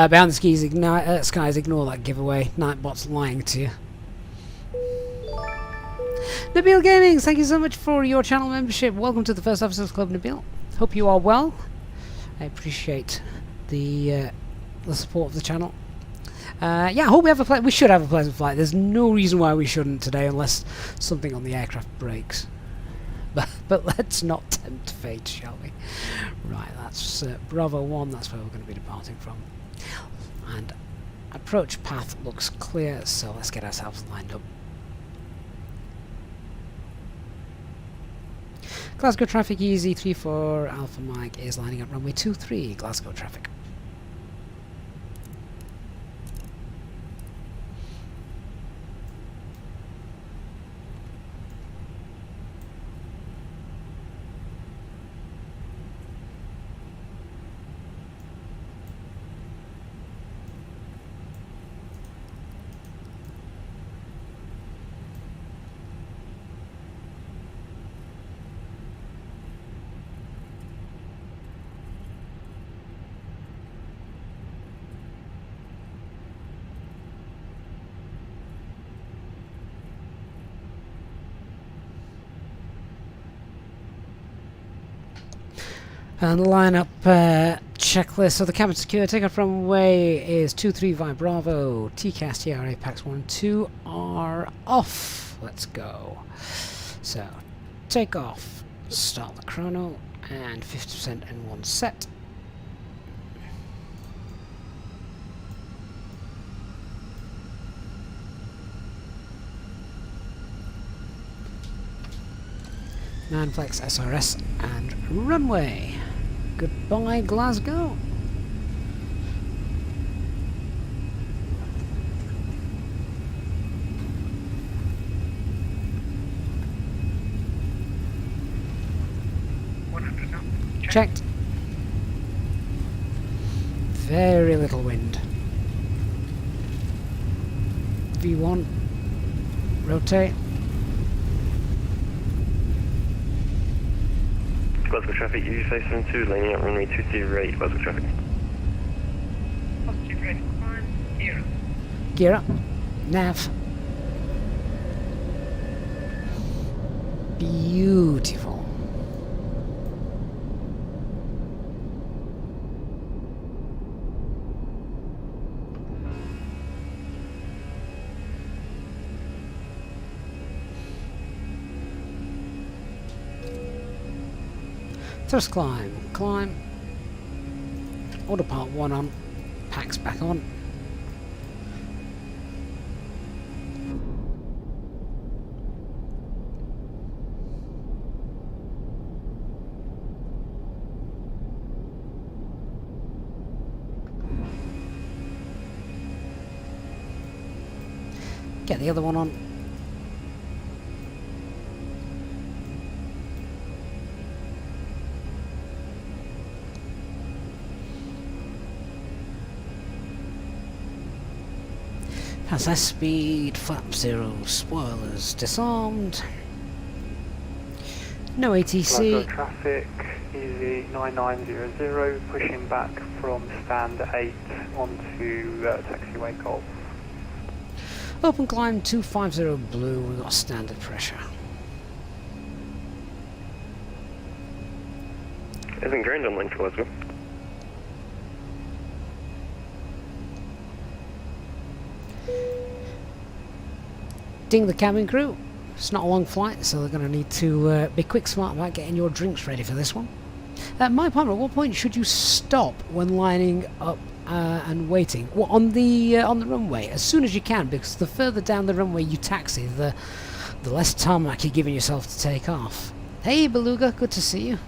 Behind the skies, ignore that giveaway. Nightbot's lying to you. Nabil Gaming, thank you so much for your channel membership. Welcome to the First Officers Club, Nabil. Hope you are well. I appreciate the support of the channel. Yeah, I hope we should have a pleasant flight. There's no reason why we shouldn't today, unless something on the aircraft breaks. But let's not tempt fate, shall we? Right, that's Bravo 1. That's where we're going to be departing from. And approach path looks clear, so let's get ourselves lined up. Glasgow traffic easy 34 Alpha Mike is lining up runway 23 Glasgow traffic. And the lineup checklist. So the cabin secure takeoff runway is 23 Bravo. TCAS, TRA, PAX 1 and 2 are off. Let's go. So takeoff, start the chrono, and 50% in one set. Manflex SRS and runway. Goodbye, Glasgow. Checked. Very little wind. V1. Rotate. Glasgow traffic, UV572, lining up runway 23 Glasgow traffic. Positive ready, climb, gear up. Gear up. Nav. Beautiful. Thrust climb, climb. Autopilot 1 on, PAX back on. Get the other one on. Pass S speed, flap 0, spoilers disarmed. No ATC. Glasgow traffic, easy 9900, pushing back from stand 8 onto taxiway Golf. Open climb 250 blue, we've got standard pressure. Isn't ground online for Glasgow? Ding the cabin crew. It's not a long flight, so they're going to need to be quick smart about getting your drinks ready for this one. My partner, at what point should you stop when lining up and waiting? Well, on the runway, as soon as you can, because the further down the runway you taxi, the less tarmac you're giving yourself to take off. Hey Beluga, good to see you.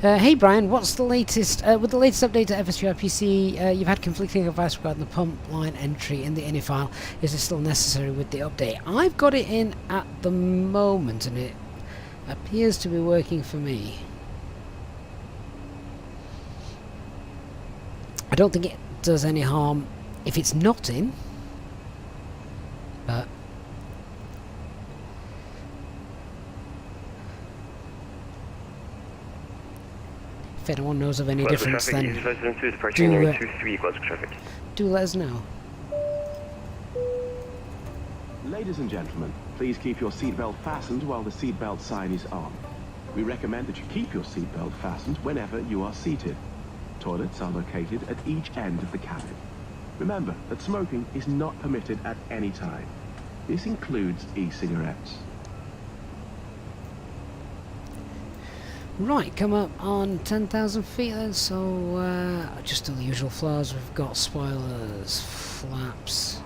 Hey Brian, what's the latest? With the latest update to FSTraffic, you've had conflicting advice regarding the pump line entry in the INI file. Is it still necessary with the update? I've got it in at the moment and it appears to be working for me. I don't think it does any harm if it's not in, but if anyone knows of any Glasgow difference, traffic, then Easyjet 2 departure runway 23, Glasgow traffic. do let us know. Ladies and gentlemen, please keep your seatbelt fastened while the seatbelt sign is on. We recommend that you keep your seatbelt fastened whenever you are seated. Toilets are located at each end of the cabin. Remember that smoking is not permitted at any time. This includes e-cigarettes. Right, come up on 10,000 feet then, so just do the usual flaws. We've got spoilers, flaps,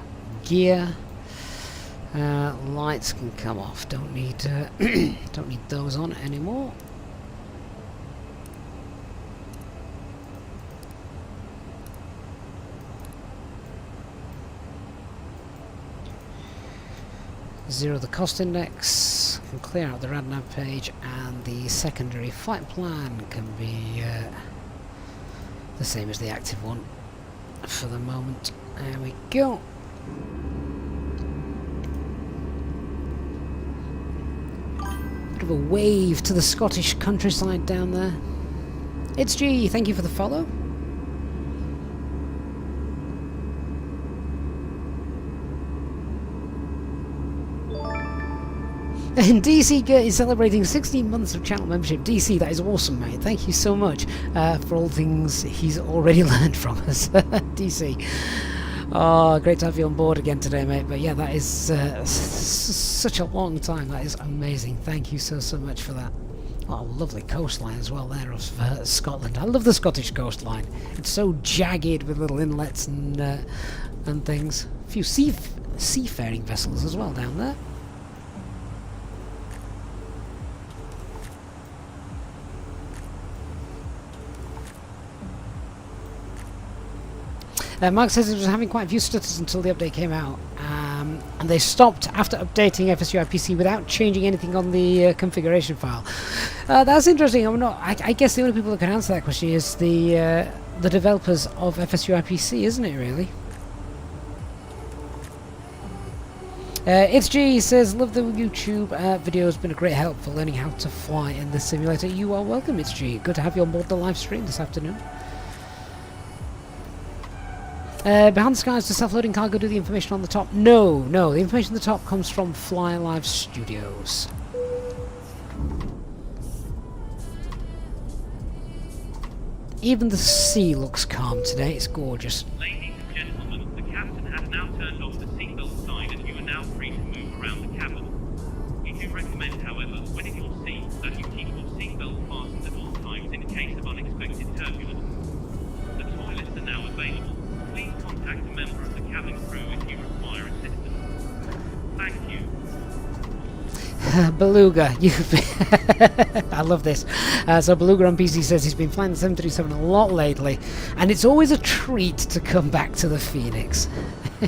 gear, lights can come off, don't need don't need those on anymore. Zero the cost index, can clear out the RadNav page, and the secondary flight plan can be the same as the active one for the moment. There we go. Bit of a wave to the Scottish countryside down there. It's G, thank you for the follow. And DC is celebrating 16 months of channel membership. DC, that is awesome, mate. Thank you so much for all things he's already learned from us. DC. Oh, great to have you on board again today, mate. But yeah, that is such a long time. That is amazing. Thank you so much for that. Oh, lovely coastline as well there of Scotland. I love the Scottish coastline. It's so jagged with little inlets and things. A few seafaring vessels as well down there. Mark says it was having quite a few stutters until the update came out, and they stopped after updating FSTraffic without changing anything on the configuration file. That's interesting. I guess the only people that can answer that question is the developers of FSTraffic, isn't it? Really. It's G says, love the YouTube video, has been a great help for learning how to fly in the simulator. You are welcome, It's G. Good to have you on board the live stream this afternoon. Behind the skies, does self-loading cargo do the information on the top? No, the information on the top comes from Fly Live Studios. Even the sea looks calm today, it's gorgeous. Ladies and gentlemen, the captain has now turned off the seatbelt sign and you are now free to move around the cabin. We do recommend, however, when in your seat, that you keep your seatbelt fastened at all times in case of unexpected turbulence. The toilets are now available. Please contact a member of the cabin crew if you require assistance. Thank you. Beluga, I love this. So Beluga on PC says he's been flying the 737 a lot lately, and it's always a treat to come back to the Phoenix.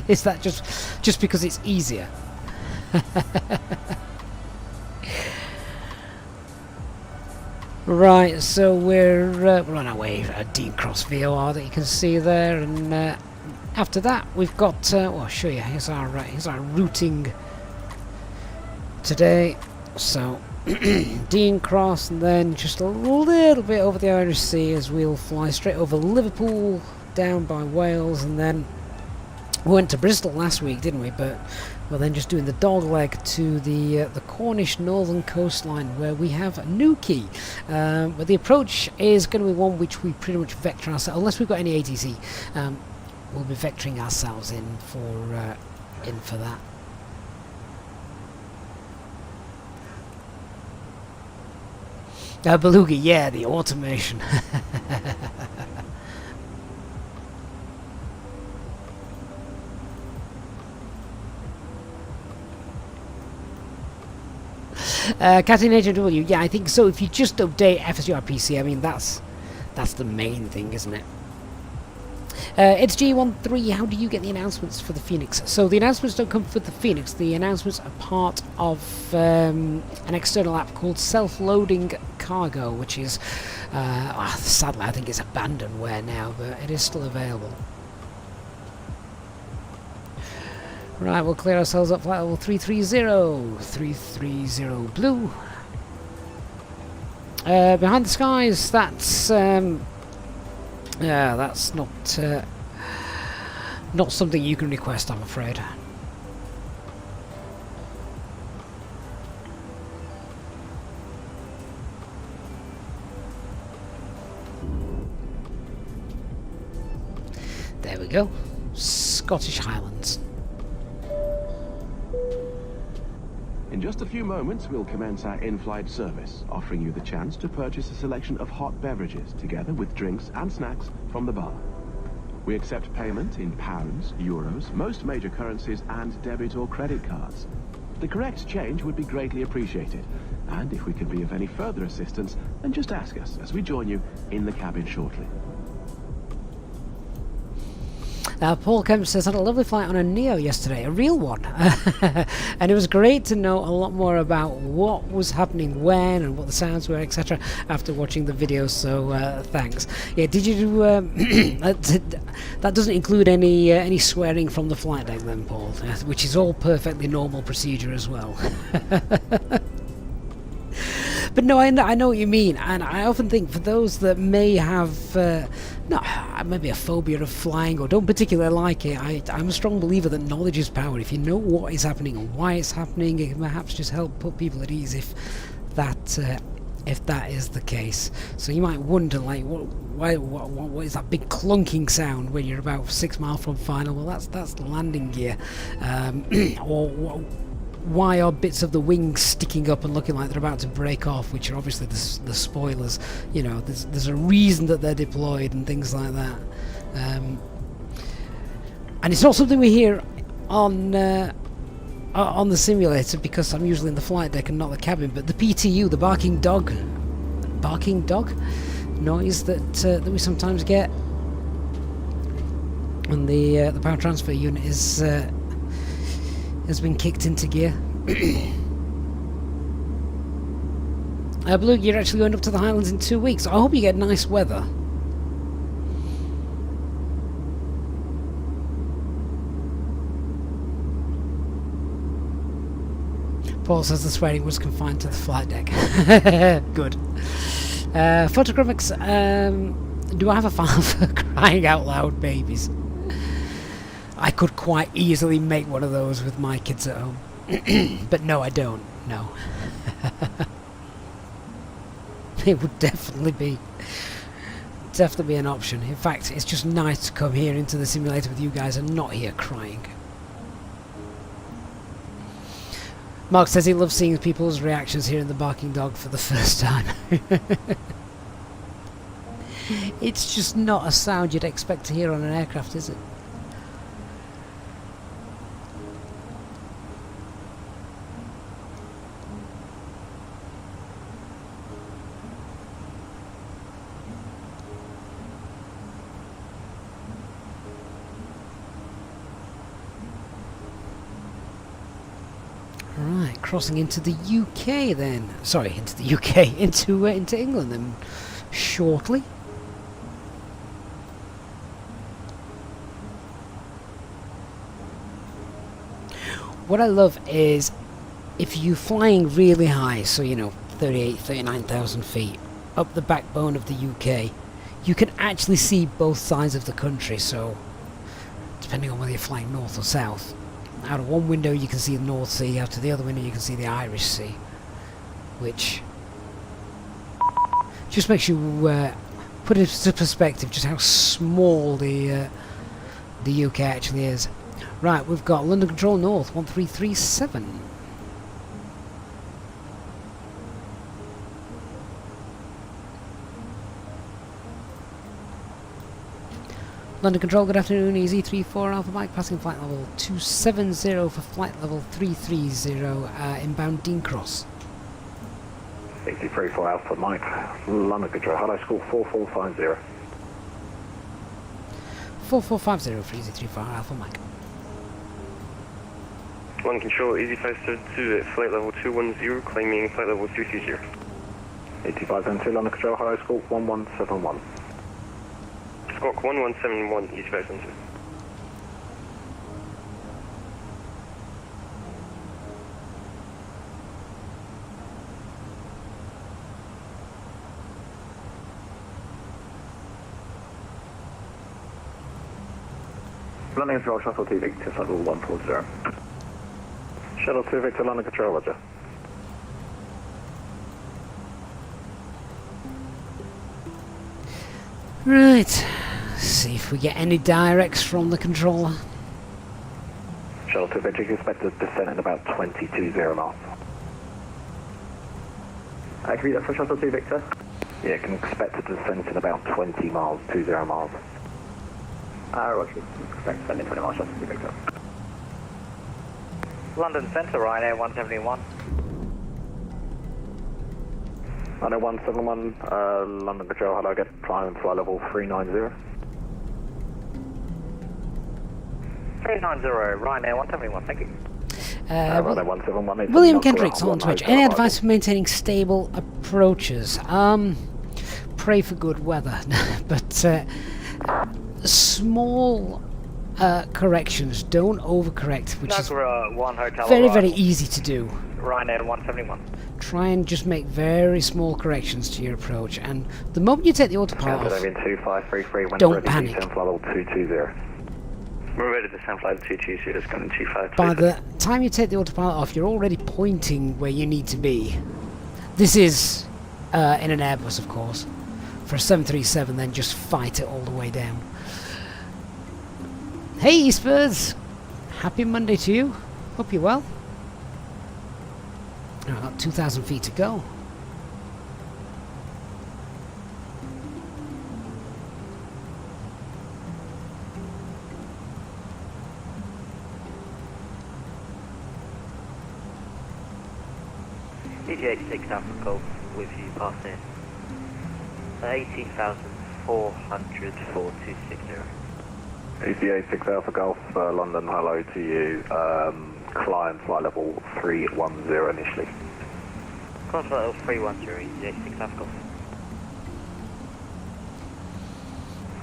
Is that just because it's easier? Right, so we're on our way a Dean Cross VOR that you can see there, and after that we've got well, I'll show you. Here's our routing today. So Dean Cross, and then just a little bit over the Irish Sea as we'll fly straight over Liverpool, down by Wales, and then we went to Bristol last week, didn't we? But we're then just doing the dog leg to the Cornish northern coastline, where we have Newquay. But the approach is going to be one which we pretty much vector ourselves, unless we've got any ATC. We'll be vectoring ourselves in for that. Beluga, yeah, the automation. Captain HW, yeah, I think so. If you just update FSGRPC, I mean, that's the main thing, isn't it? It's G13, how do you get the announcements for the Phoenix? So the announcements don't come for the Phoenix, the announcements are part of an external app called Self-Loading Cargo, which is, sadly I think it's abandonware now, but it is still available. Right, we'll clear ourselves up flight level 330, 330 blue. Behind the skies, that's yeah, that's not something you can request, I'm afraid. There we go. Scottish Highlands. In just a few moments, we'll commence our in-flight service, offering you the chance to purchase a selection of hot beverages, together with drinks and snacks from the bar. We accept payment in pounds, euros, most major currencies, and debit or credit cards. The correct change would be greatly appreciated, and if we can be of any further assistance, then just ask us as we join you in the cabin shortly. Paul Kemp says, had a lovely flight on a Neo yesterday, a real one. And it was great to know a lot more about what was happening when and what the sounds were, etc. after watching the video, so thanks. Yeah, did you do... that doesn't include any swearing from the flight deck then, Paul, which is all perfectly normal procedure as well. But no, I know what you mean, and I often think for those that may have maybe a phobia of flying or don't particularly like it, I'm a strong believer that knowledge is power. If you know what is happening and why it's happening, it can perhaps just help put people at ease if that is the case. So you might wonder, like, what is that big clunking sound when you're about 6 miles from final? Well, that's the landing gear, or why are bits of the wings sticking up and looking like they're about to break off, which are obviously the spoilers. You know, there's a reason that they're deployed and things like that. And it's not something we hear on the simulator, because I'm usually in the flight deck and not the cabin, but the PTU, the barking dog noise that we sometimes get when the power transfer unit is has been kicked into gear. Blue, you're actually going up to the Highlands in 2 weeks. I hope you get nice weather. Paul says the swearing was confined to the flight deck. Good. Photographics, do I have a file for crying out loud babies? I could quite easily make one of those with my kids at home. But no, I don't. No. It would definitely be an option. In fact, it's just nice to come here into the simulator with you guys and not hear crying. Mark says he loves seeing people's reactions hearing the barking dog for the first time. It's just not a sound you'd expect to hear on an aircraft, is it? Right, crossing into the UK then. Sorry, into the UK, into England then shortly. What I love is if you're flying really high, so you know 39,000 feet up the backbone of the UK, you can actually see both sides of the country. So depending on whether you're flying north or south, out of one window you can see the North Sea, out of the other window you can see the Irish Sea, which just makes you put it into perspective just how small the UK actually is. Right, we've got London Control North 1337. London Control, good afternoon, Easy34 Alpha Mike, passing flight level 270 for flight level 330, inbound Dean Cross. 83 for Alpha Mike, London Control, hello school 4450. 4450 for Easy35 Alpha Mike. London Control, Easy 572 at flight level 210, climbing flight level 330. 8572 London Control, hello school 1171. Squawk 1171, Easy 572. London Control, Shuttle 2 Victor, level 140. Shuttle 2 Victor, London Control, roger. Right, see if we get any directs from the controller. Shuttle 2 Victor, you can expect a descent at about 220 miles. Can you that for Shuttle 2 Victor? Yeah, can expect a descent in about 20 miles, 20 miles. Roger, expect descent in 20 miles, Shuttle 2 Victor. London Centre, Ryanair 171. Ryanair 171, London Control, hello, get climb flight level 390. 390, Ryanair 171, thank you. Ryanair 171. William Kendricks on Twitch. Any advice for maintaining stable approaches? Pray for good weather, but small corrections, don't overcorrect, which is one hotel very easy to do. Ryanair 171. Try and just make very small corrections to your approach, and the moment you take the autopilot off, 2533, don't panic. Flight level 220. We're ready to send flight 220, it's going to 25. By the time you take the autopilot off, you're already pointing where you need to be. This is in an Airbus, of course. For a 737, then just fight it all the way down. Hey, Eastbirds! Happy Monday to you. Hope you're well. I've got 2,000 feet to go. Easyjet 6 Alpha Golf with you passing 18,400 for 260. ECA 6 Alpha Golf, London, hello to you. Climb flight level 310 initially. Climb flight level 310, Easyjet 6 Alpha Golf.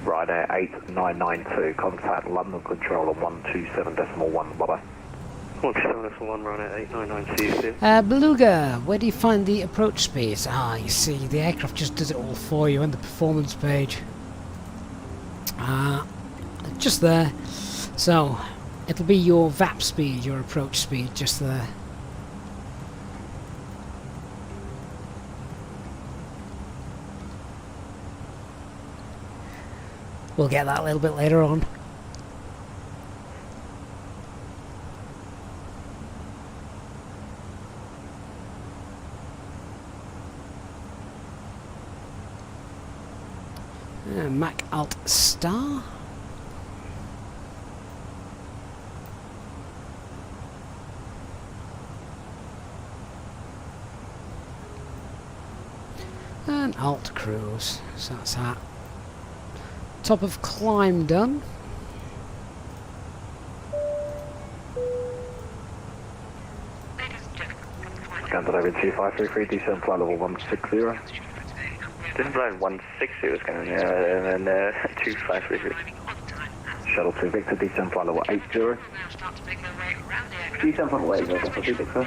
Ryanair 8992, contact London Control on 127.1, bye bye. 127.1, Ryanair 8992. Beluga, where do you find the approach speeds? Ah, you see, the aircraft just does it all for you on the performance page. Just there. So, it'll be your VAP speed, your approach speed, just there. We'll get that a little bit later on. Mac Alt Star. And Alt Cruise. So that's that. Top of climb done. Scanned over 2533, descent flight level 160. Descent flight 160 was going to, and then 2533. Shuttle 2 Victor, descent flight level 80. Descent flight level 80, Shuttle 2 Victor.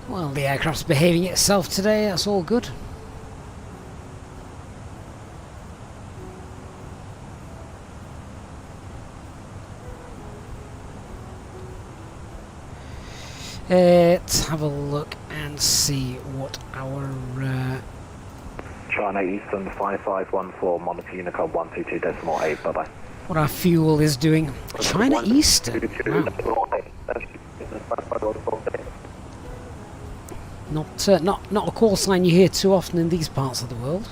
Well, the aircraft's behaving itself today, that's all good. Let's have a look and see what our... China Eastern 5514, monitor Unicode 122.8, bye bye. what our fuel is doing. China Eastern. Wow. Not a call sign you hear too often in these parts of the world.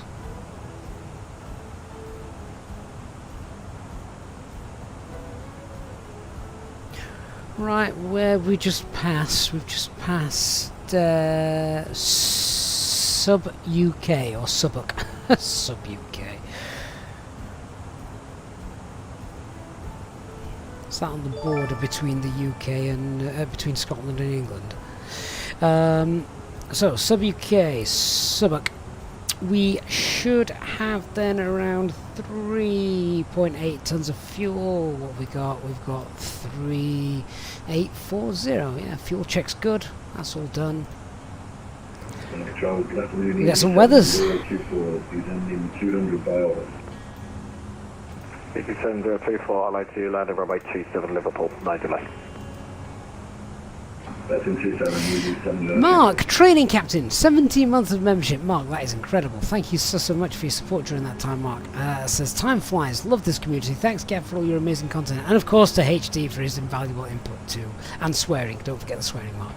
Right, where we just passed, we've just passed Sub UK or Subuk. Sub UK. Is that on the border between the UK and between Scotland and England? So Sub UK, Subuk. We should have then around 3.8 tons of fuel. What we got? We've got 3840. Yeah, fuel check's good. That's all done. We got some weathers. 57024, I'd like to land over by 27 Liverpool, 9 delay. Mark, training captain, 17 months of membership. Mark, that is incredible. Thank you so much for your support during that time, Mark. Says, time flies, love this community. Thanks, Gav, for all your amazing content. And of course to HD for his invaluable input too. And swearing, don't forget the swearing, Mark.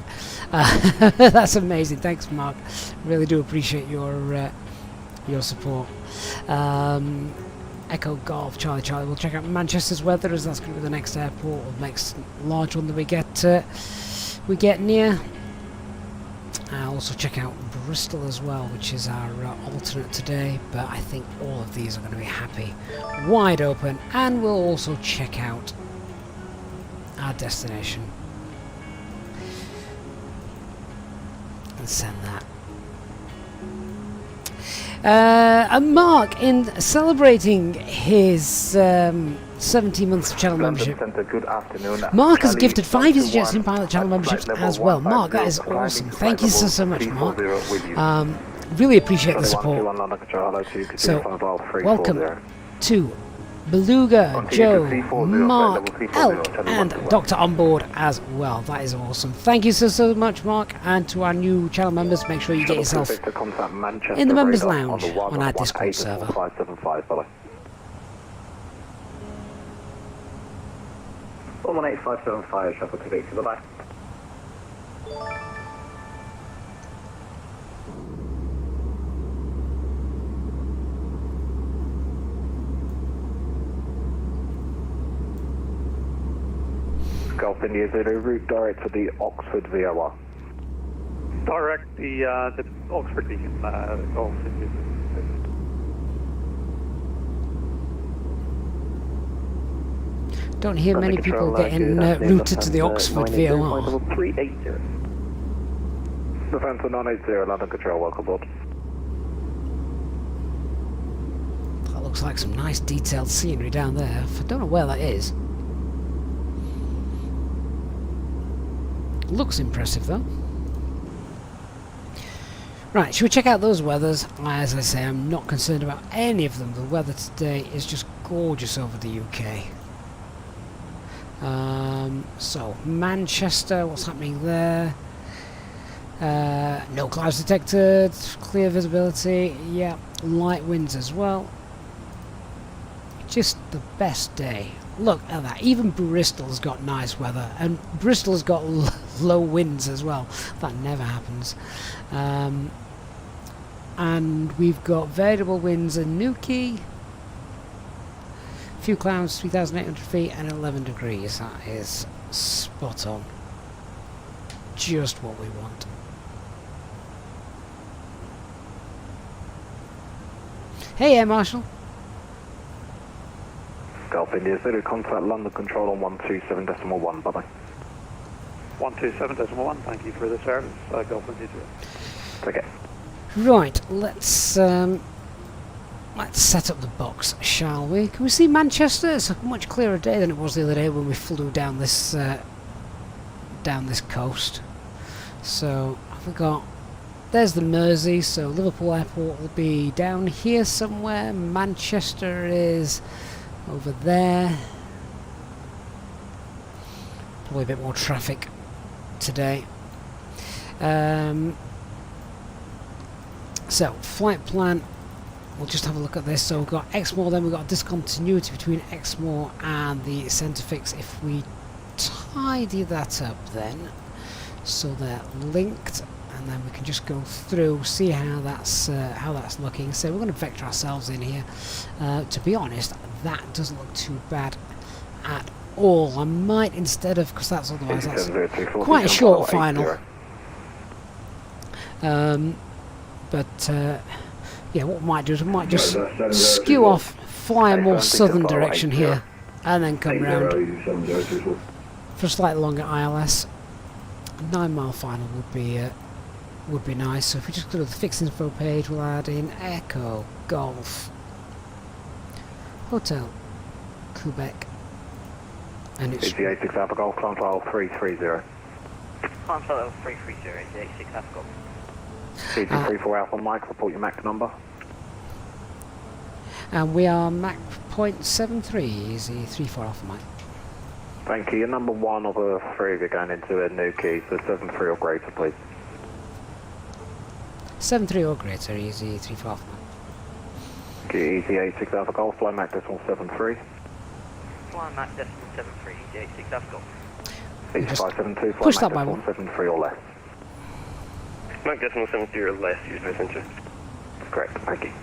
That's amazing. Thanks, Mark. Really do appreciate your support. Echo Golf, Charlie Charlie. We'll check out Manchester's weather, as that's going to be the next airport, or the next large one that we get near. I'll also check out Bristol as well, which is our alternate today, but I think all of these are going to be happy, wide open, and we'll also check out our destination and send that. And Mark, in celebrating his 17 months of channel membership, Good afternoon. Mark has gifted 5 EasyJet in pilot channel memberships as well. Mark, that is awesome. Thank you so much, Mark. Really appreciate the support. So, welcome to Beluga, Joe, Mark, Elk, and Doctor on board as well. That is awesome. Thank you so much, Mark. And to our new channel members, make sure you get yourself in the members lounge on our Discord server. 118.575 shuffle to Victor, bye-bye. Golf India Zulu, route direct to the Oxford VOR. Direct the Oxford Beacon, Golf India. Don't hear many people getting routed to the Oxford VOR. 380. November 980, London Control, welcome aboard. That looks like some nice detailed scenery down there. I don't know where that is. Looks impressive though. Right, should we check out those weathers? As I say, I'm not concerned about any of them. The weather today is just gorgeous over the UK. So, Manchester, what's happening there? No clouds detected, clear visibility, yeah, light winds as well. Just the best day. Look at that, even Bristol's got nice weather, and Bristol's got low winds as well. That never happens. And we've got variable winds in Newquay. Few clouds, 3,800 feet and 11 degrees. That is spot on. Just what we want. Hey, Air Marshal. Golf India Zulu, contact London Control on 127.1, bye-bye. 127.1, thank you for the service, Golf India Zulu. Okay. Right, let's set up the box, shall we? Can we see Manchester? It's a much clearer day than it was the other day when we flew down this coast. So, have we got... There's the Mersey, so Liverpool Airport will be down here somewhere. Manchester is over there. Probably a bit more traffic today. So, flight plan we'll just have a look at this. So we've got Exmoor, then we've got a discontinuity between Exmoor and the centre fix. If we tidy that up then, so they're linked, and then we can just go through, see how that's looking. So we're going to vector ourselves in here. To be honest, that doesn't look too bad at all. I might, instead of, because that's otherwise that's quite a short final. But yeah, what we might do is we might just skew off, fly a more southern direction here, and then come round for a slightly longer ILS. A 9 mile final would be nice. So if we just go to the fixed info page, we'll add in Echo Golf Hotel Quebec, and it's Easyjet Alpha Golf, climb file 330. Climb file 330, Easyjet Alpha Golf. CT34 Alpha Mike, report your MAC number. and we are Mach .73, Easy 34 Alpha Mike. Thank you. You're number 1 of the 3 of you going into a Newquay, so 73 or greater, please. 73 or greater, Easy 34 Alpha Mike. Thank you. Easyjet Alpha Golf, fly MAC decimal 73. Fly Mach decimal 73, Easyjet Alpha Golf. Easy572, push fly that by MAC one. decimal 73 or less. Mach decimal 73 or less, use messenger. Correct, thank you.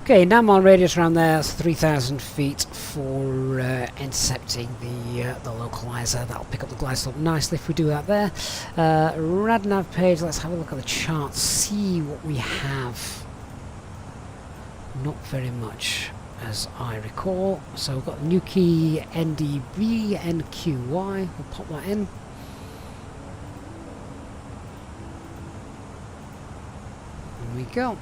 Okay, now I'm on radius around there. That's 3,000 feet for intercepting the localizer. That'll pick up the glide slope nicely if we do that there. RadNav page, let's have a look at the chart, see what we have. Not very much, as I recall. So we've got Newquay, NDB, NQY. We'll pop that in. There we go.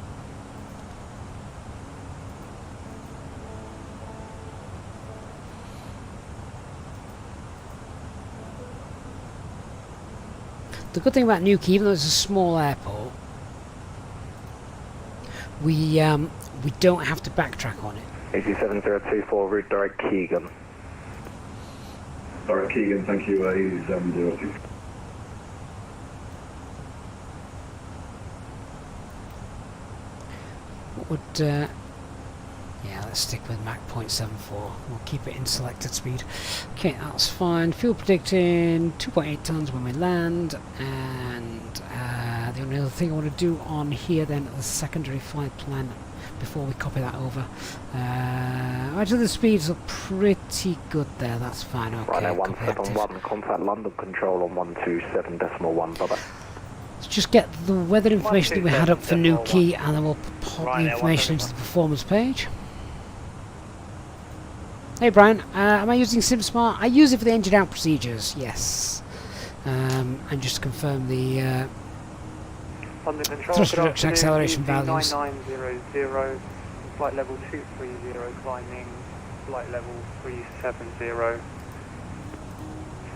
The good thing about Newquay, even though it's a small airport, we don't have to backtrack on it. 87024, route direct Keegan. Direct Keegan, thank you, 87024. What would, yeah, let's stick with Mach .74. We'll keep it in selected speed. Okay, that's fine. Fuel predicting 2.8 tons when we land, and the only other thing I want to do on here then, the secondary flight plan, before we copy that over. Actually, the speeds are pretty good there. That's fine. Okay. Right now, 171, contact London Control on 127.1. Bye bye. Let's just get the weather information that we had up for Newquay, and then we'll pop the information into the performance page. Hey Brian, am I using SimSmart? I use it for the engine out procedures, yes. And just to confirm the thrust reduction acceleration values. 9900, flight level 230, climbing flight level 370.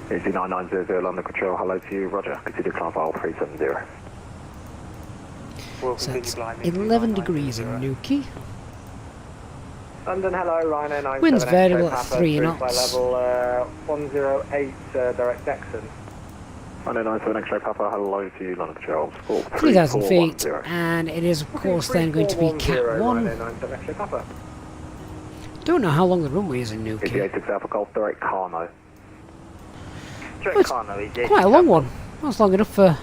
Easy 9900, London Control, hello to you, roger. Continue climb file 370. We'll So continue it's climbing 11 degrees in Newquay. London, hello, Rhino 97. Winds variable at Papa, 3 cruise by knots. level 108, direct Dexon. London 97 X-ray Papa, hello to you, London Control. 3,000 feet, and it is of course then going to be Cat 1. Rhino 97 X-ray Papa. Don't know how long the runway is in Newquay. Easyjet Alpha Golf, direct Carno. Oh, it's quite a long one. That's long enough for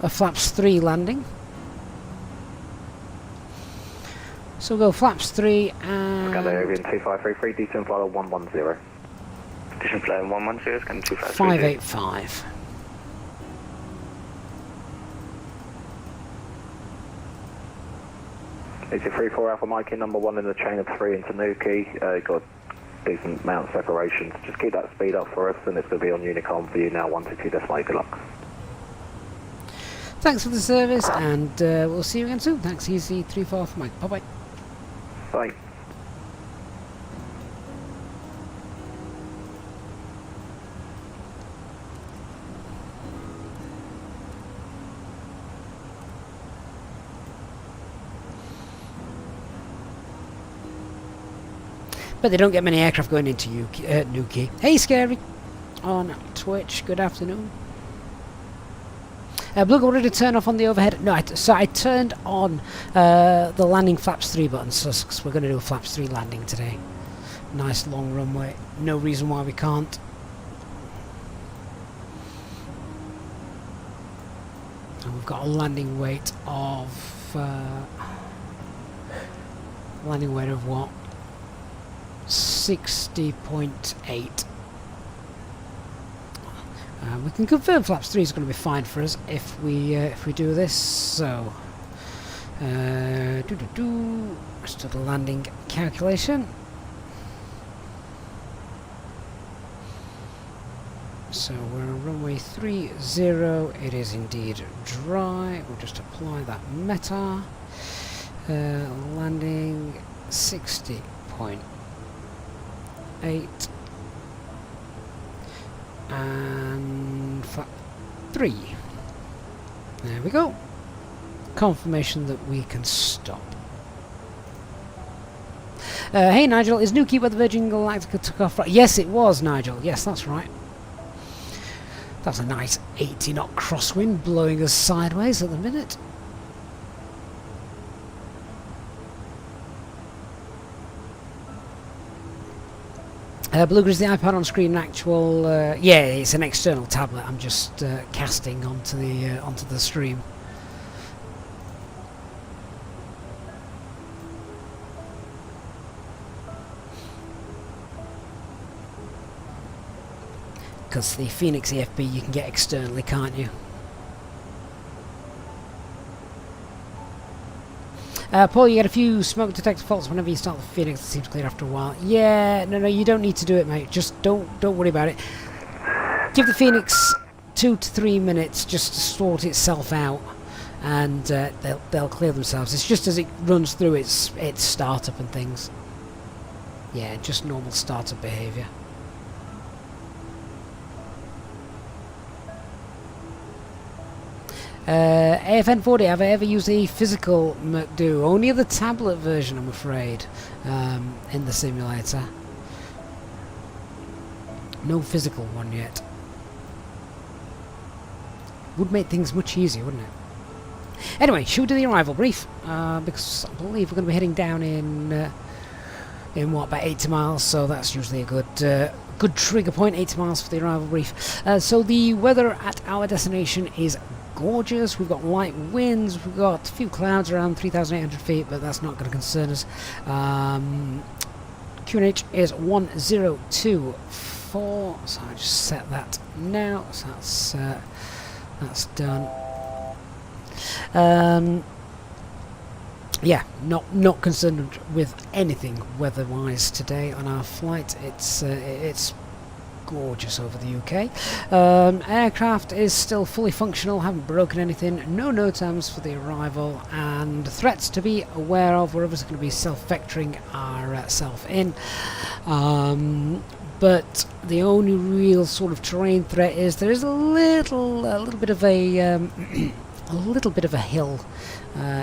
a Flaps 3 landing. So we'll go Flaps 3 and Got the Avian 2533, descent flight 110. Descent flight 110, scan 2533. 585. It's a 3-4 Alpha Mike in number 1 in the chain of 3 into Newquay. Got decent amount of separation. Just keep that speed up for us, and it's going to be on Unicom for you now, 122.8 deluxe. Thanks for the service, and we'll see you again soon. Thanks, Easy 34 for Mike. Bye bye. Bye. But they don't get many aircraft going into Newquay. Hey, Scary on Twitch. Good afternoon. Blue, ready to turn off on the overhead? No, so I turned on the landing flaps 3 button, so we're going to do a flaps 3 landing today. Nice long runway, no reason why we can't. And we've got a landing weight of what? 60.8. We can confirm flaps 3 is going to be fine for us if we do this. So, let's do the landing calculation. So we're on runway 30. It is indeed dry. We'll just apply that METAR. Landing 60.8. And flap 3. There we go. Confirmation that we can stop. Hey Nigel, is Newquay where the Virgin Galactica took off? Yes, it was, Nigel. Yes, that's right. That's a nice 80 knot crosswind blowing us sideways at the minute. Blue, is the iPad on screen an actual? Yeah, it's an external tablet. I'm just casting onto the stream. Because the Fenix EFB you can get externally, can't you? Paul, you get a few smoke detector faults whenever you start the Phoenix. It seems clear after a while. Yeah, no, you don't need to do it, mate. Just don't worry about it. Give the Phoenix 2 to 3 minutes just to sort itself out, and they'll clear themselves. It's just as it runs through its startup and things. Yeah, just normal startup behaviour. AFN40, have I ever used a physical McDo? Only the tablet version, I'm afraid, in the simulator. No physical one yet. Would make things much easier, wouldn't it? Anyway, should we do the arrival brief? Because I believe we're going to be heading down in what, about 80 miles, so that's usually a good trigger point, 80 miles for the arrival brief. So the weather at our destination is gorgeous. We've got light winds, we've got a few clouds around 3,800 feet, but that's not going to concern us. QNH is 1024, so I just set that now, so that's done. Yeah, not concerned with anything weather-wise today on our flight. It's gorgeous over the UK. Aircraft is still fully functional, haven't broken anything, no NOTAMs for the arrival, and threats to be aware of. We're obviously going to be self-vectoring ourself in, but the only real sort of terrain threat is there is a little bit of a a little bit of a hill,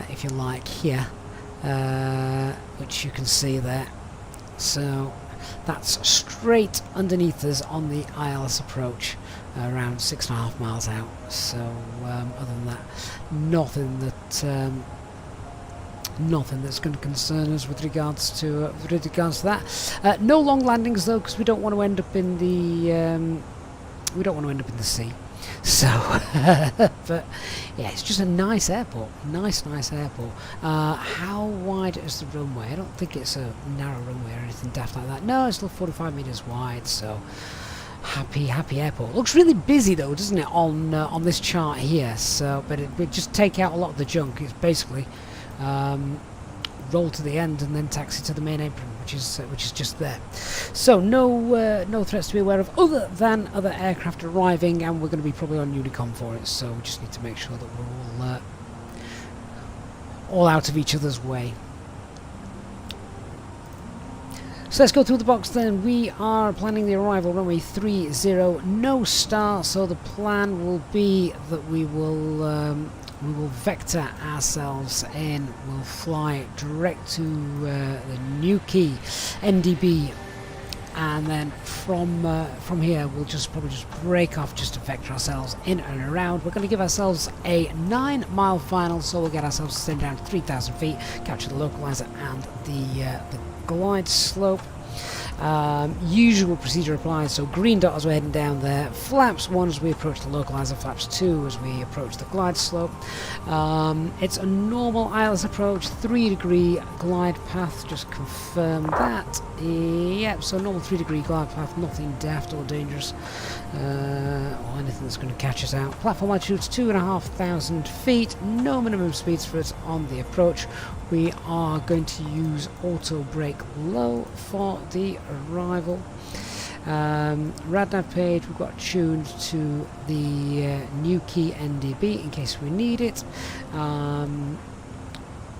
if you like, here, which you can see there. So that's straight underneath us on the ILS approach, around 6.5 miles out. So other than that, nothing that's going to concern us with regards to that. No long landings though, because we don't want to end up in the sea. So, but yeah, it's just a nice airport, nice airport. How wide is the runway? I don't think it's a narrow runway or anything daft like that. No, it's still 45 meters wide. So happy airport. Looks really busy though, doesn't it, on this chart here? So, but we just take out a lot of the junk. It's basically roll to the end and then taxi to the main apron, which is just there. So no threats to be aware of other than other aircraft arriving, and we're going to be probably on Unicom for it. So we just need to make sure that we're all out of each other's way. So let's go through the box then. We are planning the arrival runway 30, no star. So the plan will be that we will vector ourselves in. We'll fly direct to the Newquay NDB and then from here we'll probably just break off just to vector ourselves in and around. We're going to give ourselves a 9-mile final, so we'll get ourselves sent down to 3,000 feet, capture the localizer and the glide slope. Usual procedure applies, so green dot as we're heading down there, flaps 1 as we approach the localizer, flaps 2 as we approach the glide slope. It's a normal ILS approach, 3-degree glide path, just confirm that. Yep, so normal 3-degree glide path, nothing daft or dangerous or anything that's going to catch us out. Platform altitude's 2,500 feet, no minimum speeds for us on the approach. We are going to use auto brake low for the arrival. Radnav page we've got tuned to the Newquay NDB in case we need it.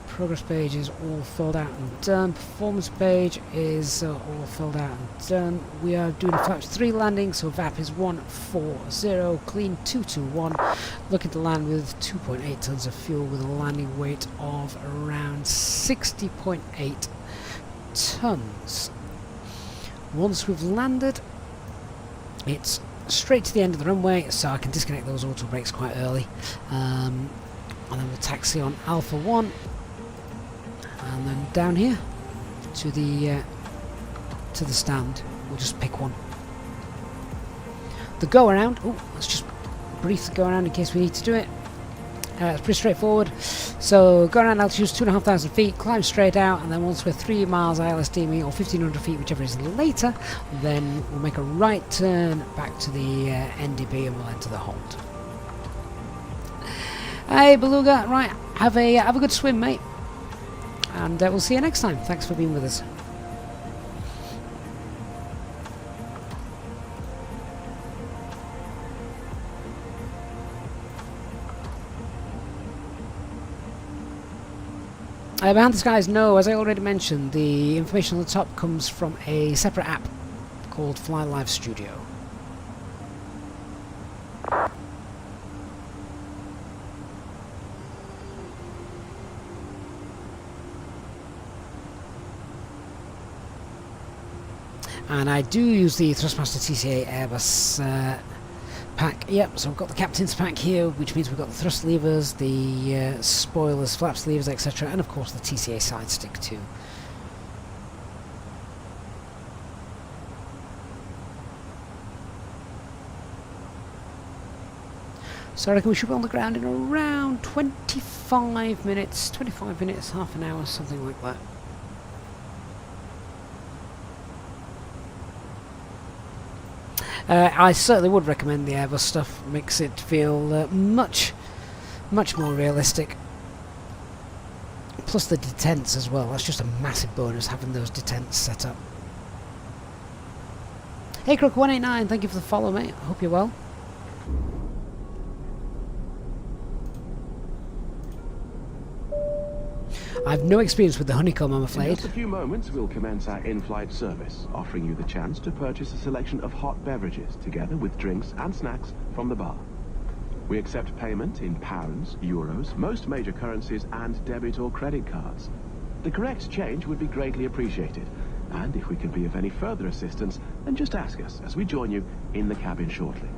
Progress page is all filled out and done. Performance page is all filled out and done. We are doing a flaps 3 landing, so VAP is 140, clean 221. Looking to land with 2.8 tons of fuel with a landing weight of around 60.8 tons. Once we've landed, it's straight to the end of the runway, so I can disconnect those auto brakes quite early. And then we'll taxi on Alpha 1. And then down here to the stand. We'll just pick one. The go around. Oh, let's just brief the go around in case we need to do it. It's pretty straightforward. So go around altitude 2,500 feet, climb straight out, and then once we're 3 miles ILS DME or 1,500 feet, whichever is later, then we'll make a right turn back to the NDB and we'll enter the hold. Hey Beluga, right? Have a good swim, mate. And we'll see you next time. Thanks for being with us. Behind the skies, no, as I already mentioned, the information on the top comes from a separate app called Fly Live Studio. And I do use the Thrustmaster TCA Airbus pack. Yep, so I've got the captain's pack here, which means we've got the thrust levers, the spoilers, flaps levers, etc., and of course the TCA side stick too. So I reckon we should be on the ground in around 25 minutes, half an hour, something like that. I certainly would recommend the Airbus stuff. Makes it feel much more realistic. Plus the detents as well. That's just a massive bonus, having those detents set up. Hey Crook189, thank you for the follow, mate. I hope you're well. I've no experience with the honeycomb, I'm afraid. In just a few moments, we'll commence our in-flight service, offering you the chance to purchase a selection of hot beverages, together with drinks and snacks from the bar. We accept payment in pounds, euros, most major currencies, and debit or credit cards. The correct change would be greatly appreciated, and if we can be of any further assistance, then just ask us as we join you in the cabin shortly.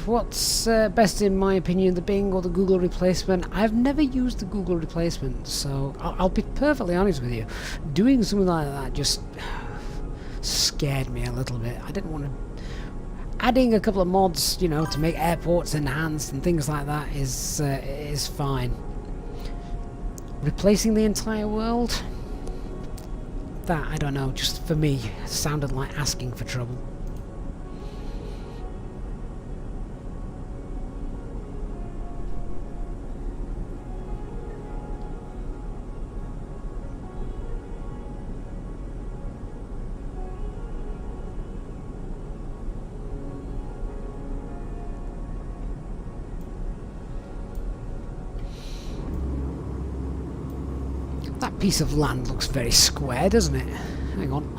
What's best in my opinion, the Bing or the Google replacement? I've never used the Google replacement, so I'll be perfectly honest with you. Doing something like that just scared me a little bit. I didn't want to... Adding a couple of mods, you know, to make airports enhanced and things like that is fine. Replacing the entire world? That, I don't know, just for me, sounded like asking for trouble. That piece of land looks very square, doesn't it? Hang on.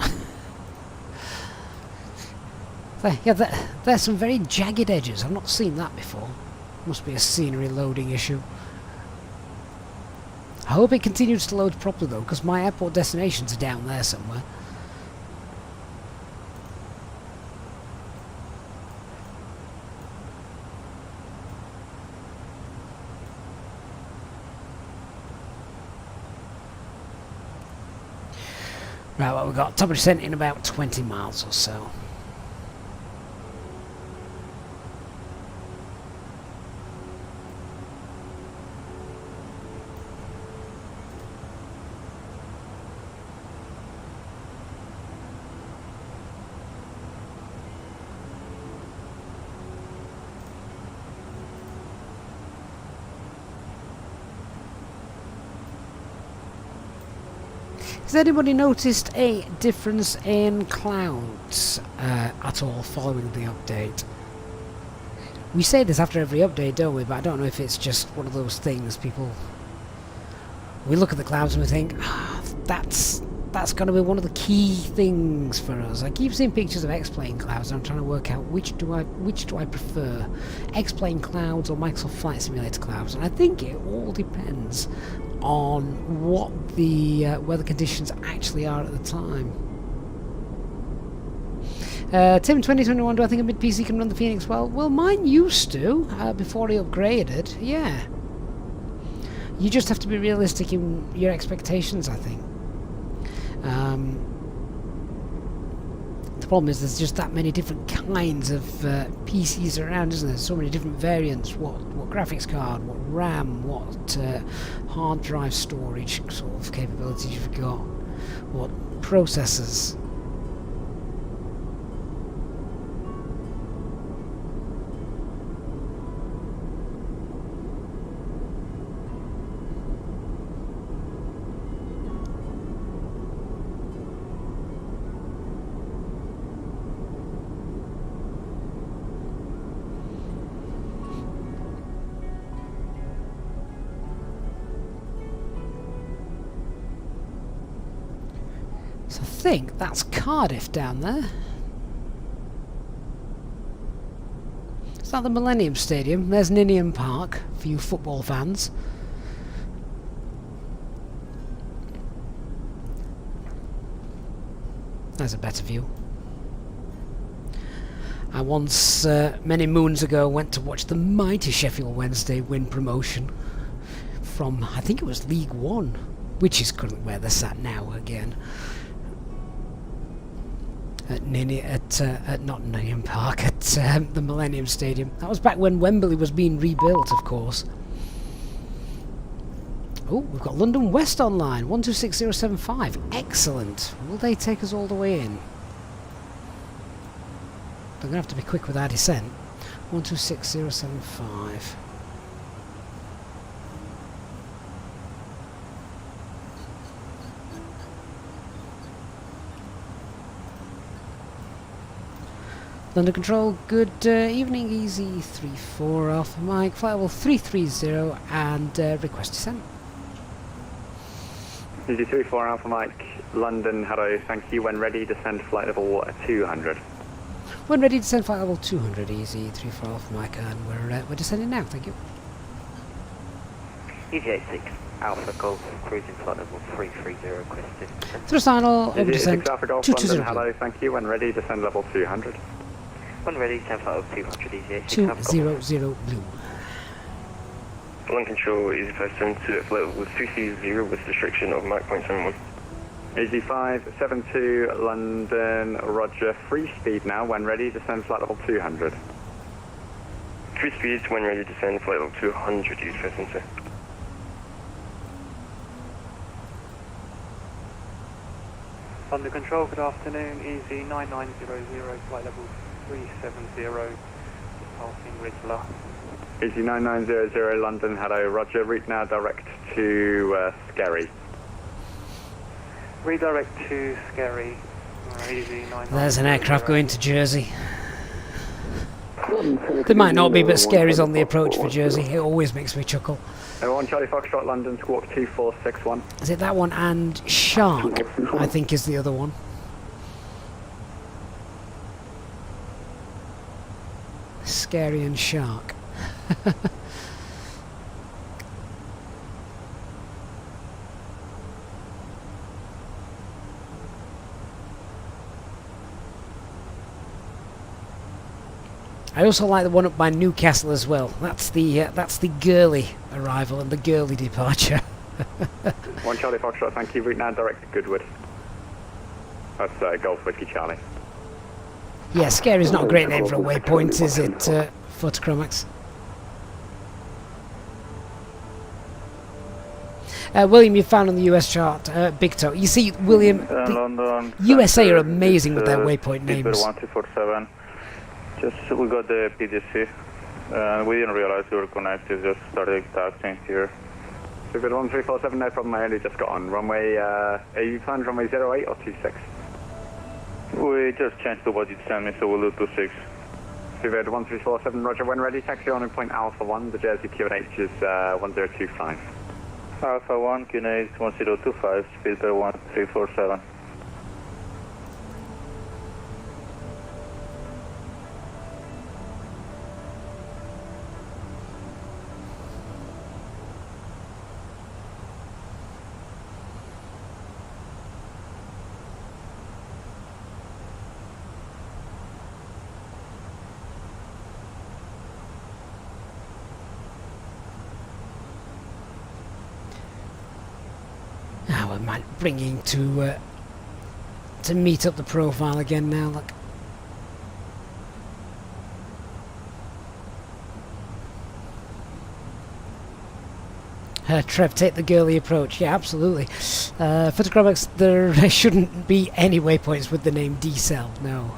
There's some very jagged edges. I've not seen that before. Must be a scenery loading issue. I hope it continues to load properly though, because my airport destinations are down there somewhere. Right, well, we've got top of descent in about 20 miles or so. Has anybody noticed a difference in clouds at all following the update? We say this after every update, don't we? But I don't know if it's just one of those things people... We look at the clouds and we think, that's going to be one of the key things for us. I keep seeing pictures of X-plane clouds and I'm trying to work out which do I prefer, X-plane clouds or Microsoft Flight Simulator clouds. And I think it all depends on what the weather conditions actually are at the time. Tim 2021, do I think a mid-PC can run the Fenix well? Well, mine used to, before he upgraded, yeah. You just have to be realistic in your expectations, I think. The problem is there's just that many different kinds of PCs around, isn't there? So many different variants. What graphics card, what RAM, what hard drive storage sort of capabilities you've got, what processors. So I think that's Cardiff down there. It's not the Millennium Stadium. There's Ninian Park for you football fans. There's a better view. I once, many moons ago, went to watch the mighty Sheffield Wednesday win promotion from, I think it was League One, which is currently where they're sat now again. At not Ninian Park, at the Millennium Stadium. That was back when Wembley was being rebuilt, of course. Oh, we've got London West online, 126075. Excellent. Will they take us all the way in? They're going to have to be quick with our descent. 126075. London Control, good evening, Easy 34 Alpha Mike, flight level 330 and request descent. Easy 34 Alpha Mike, London, hello, thank you. When ready, descend flight level 200. When ready, descend flight level 200, Easy 34 Alpha Mike, and we're descending now, thank you. Easyjet 6 Alpha Golf, cruising flight level 330 requested. Thrust final, over descent, Easyjet 6 Alpha Golf, 220. London, hello, thank you. When ready, descend level 200. When ready, descend flight level 200, Easyjet 6 Alpha 200 blue. London Control, Easy 572 at flight level 330 with restriction of Mach 0.71. Easy 572 London, roger, free speed now. When ready, descend flight level 200. Free speed, when ready, descend flight level 200, Easy 572. London Control, good afternoon. Easy 9900, flight level 370, passing Riddler. Easy 9900 London, hello, roger. Route now direct to Skerry. Redirect to Skerry. Easy 9900. There's an aircraft going to Jersey. There might not be, but Skerry's on the approach for Jersey. It always makes me chuckle. 1 Charlie Foxtrot, London, squawk 2461. Is it that one and Shark, I think is the other one. Scary and Shark. I also like the one up by Newcastle as well. That's the girly arrival and the girly departure. 1 Charlie Foxtrot, thank you. Route now direct to Goodwood. That's Golf Whiskey Charlie. Yeah, Scary is not a great name for a waypoint, is it, Photochromax? William, you found on the US chart, Big Toe. You see, William, London, USA are amazing with their waypoint names. 1247. Just we got the PDC. We didn't realize we were connected. Just started taxiing here. Super 1347, no problem. I only just got on runway. Are you planned runway 08 or 26? We just changed to what you sent me, so we'll do 26. Super 1347, Roger. When ready, taxi on point Alpha 1. The Jersey QNH is 1025. Alpha 1, QNH 1025, speed 1347. Now we're bringing to meet up the profile again now. Look. Trev, take the girly approach. Yeah, absolutely. Photochromax, there shouldn't be any waypoints with the name D-Cell. No.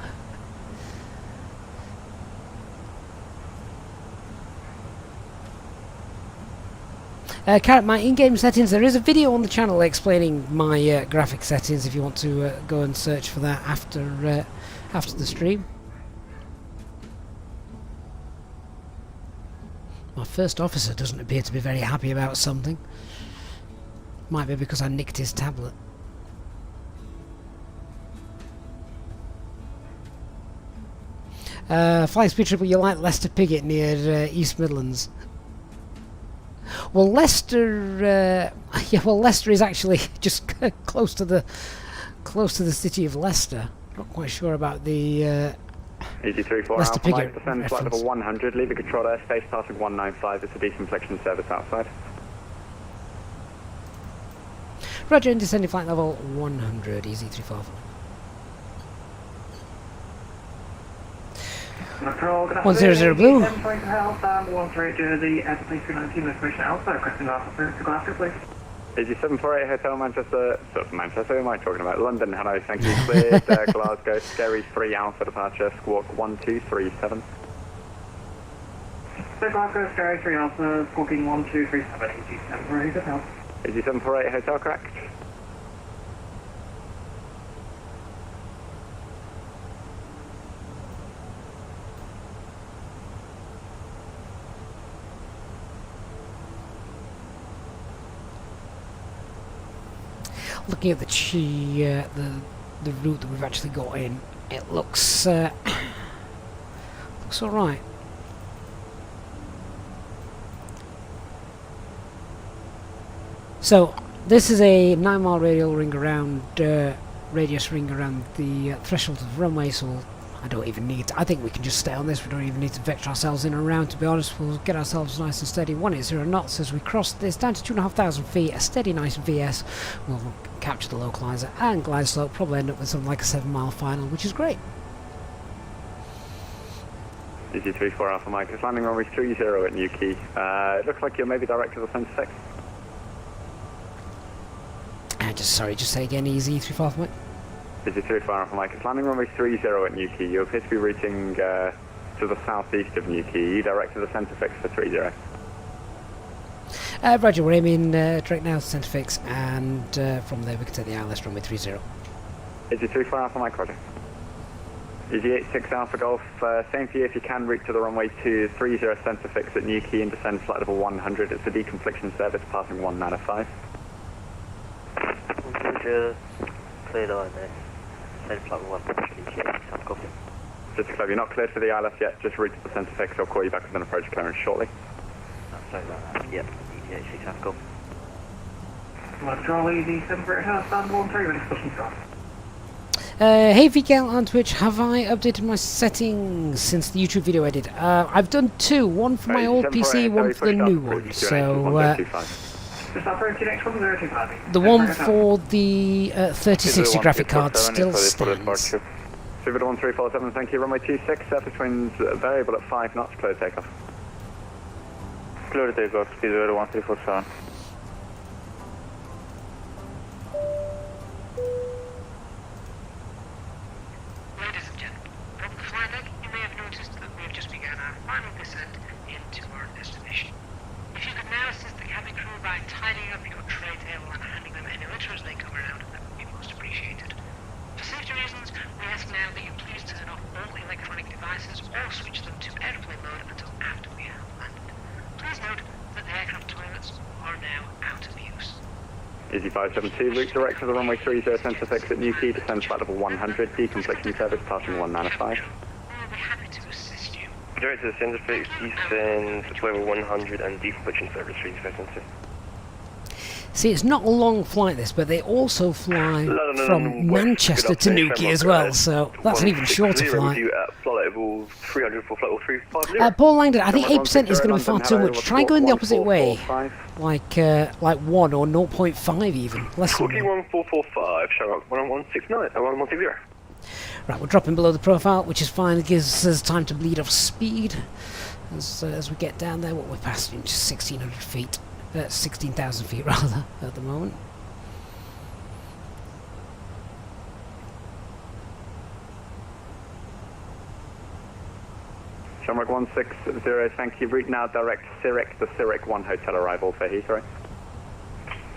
Carrot, my in-game settings, there is a video on the channel explaining my graphic settings if you want to go and search for that after the stream. My first officer doesn't appear to be very happy about something. Might be because I nicked his tablet. Flying Speed Triple, you like Leicester Piggott near East Midlands? Well, Leicester, Leicester is actually just close to the city of Leicester. Not quite sure about the EG34 Leicester Alpha Mike, Piggott descend flight level 100, leave a control airspace starting 195, it's a deflection service outside. Roger, and descending flight level 100, EZ344. Control, good 100 blue. 7 Alpha, 13 Jersey, at the 319 reservation Alpha, requesting officer to Glasgow, please. EG748 Hotel Manchester, Manchester, who am I talking about? London, hello, thank you, cleared, Glasgow, Scary 3 Alpha departure, squawk 1237. So Glasgow, Scary 3 Alpha, squawking 1237, EG748 Hotel. EG748 Hotel, correct? Looking at the route that we've actually got in, it looks looks all right. So this is a 9-mile radial ring around radius ring around the threshold of the runway. So I don't even need. I think we can just stay on this. We don't even need to vector ourselves in and around. To be honest, we'll get ourselves nice and steady. 180 knots as we cross this down to 2,500 feet. A steady, nice VS. We'll capture the localizer and glide slope. Probably end up with something like a 7-mile final, which is great. EG34 Alpha Mike, it's landing runway 30 at Newquay. It looks like you're maybe direct to the Centre 6. Just say again, EZ34 Mike. EG34 Alpha Mike, it's landing runway 30 at Newquay. You appear to be routing to the southeast of Newquay. You direct to the Centre 6 for 30. Roger, we're aiming direct now to Centre Fix, and from there we can take the ILS runway 30. EG34 Alpha Mike, roger. Easy 86 Alpha Golf, same for you if you can, route to the runway 230 centre fix at Newquay and descend flight level 100. It's a deconfliction service passing 195. Roger, cleared on this. Send flight level 100, Easyjet 86 Alpha Golf. Just to clarify, you're not cleared for the ILS yet, just route to the centre fix. I'll call you back with an approach clearance shortly. Oh, sorry about that. Yep, Easyjet 86 Alpha Golf. Charlie, the 7 British House, stand 1-3, ready for pushing start. Hey VGal on Twitch, have I updated my settings since the YouTube video I did? I've done two, one for my old PC, one for the new one, so the one for the 3060 graphic card still stands. Super 1347, thank you, runway 26, surface winds variable at 5 knots, clear takeoff. Clear takeoff, speed 01347. Ladies and gentlemen, from the flight deck, you may have noticed that we have just begun our final descent into our destination. If you could now assist the cabin crew by tidying up your tray table and handing them any litter as they come around, that would be most appreciated. For safety reasons, we ask now that you please turn off all electronic devices or switch them to airplane mode until after we have landed. Please note that the aircraft toilets are now out of use. Easy 572, route direct to the runway 30 centre fix at Newquay, descend flight level 100, deconfliction service passing 195. We'll be happy to assist you. Direct to the centre fix, descend level 100 and deconfliction service 350. See, it's not a long flight this, but they also fly from Manchester to Newquay as well, so that's an even shorter flight. Flight level 300 for flight level 350. Paul Langdon, I think 8% is going to be far too much. Try going the opposite way, like 1 or 0.5 even, less than 1. 41445, Shamrock 1169, 1160. Right, we're dropping below the profile, which is fine. It gives us time to bleed off speed as we get down there. What we're passing, just 1,600 feet. 16,000 feet rather at the moment. Shamrock 160, thank you. Route now direct Zurich to Zurich 1 hotel arrival for Heathrow.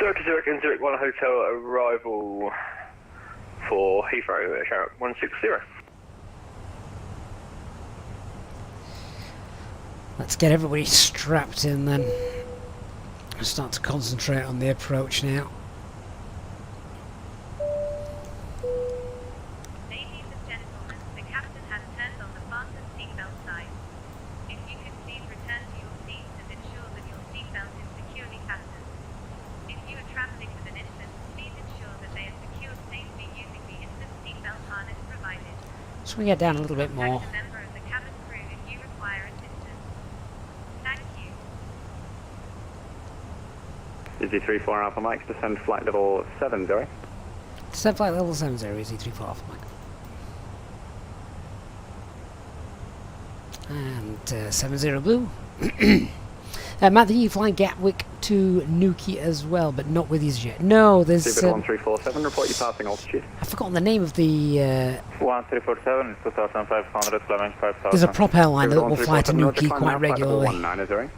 Direct to Zurich and Zurich 1 hotel arrival for Heathrow, Shamrock 160. Let's get everybody strapped in then. Start to concentrate on the approach now. Ladies and gentlemen, the captain has turned on the fasten seatbelt sign. If you could please return to your seats and ensure that your seatbelt is securely fastened. If you are traveling with an infant, please ensure that they are secured safely using the infant seatbelt harness provided. So we get down a little bit more. Contact a member of the cabin crew if you require assistance. Thank you. Easy 34 Alpha Mike, descend flight level 70. Descend flight level 70, Easy 34 Alpha Mike. And 70 Blue. Matt, you flying Gatwick to Newquay as well, but not with Easyjet. No, there's... 1347, report you passing altitude. I've forgotten the name of the... 1347, 2,500, climbing 5,000. There's a prop airline that will fly to Newquay quite regularly. 190.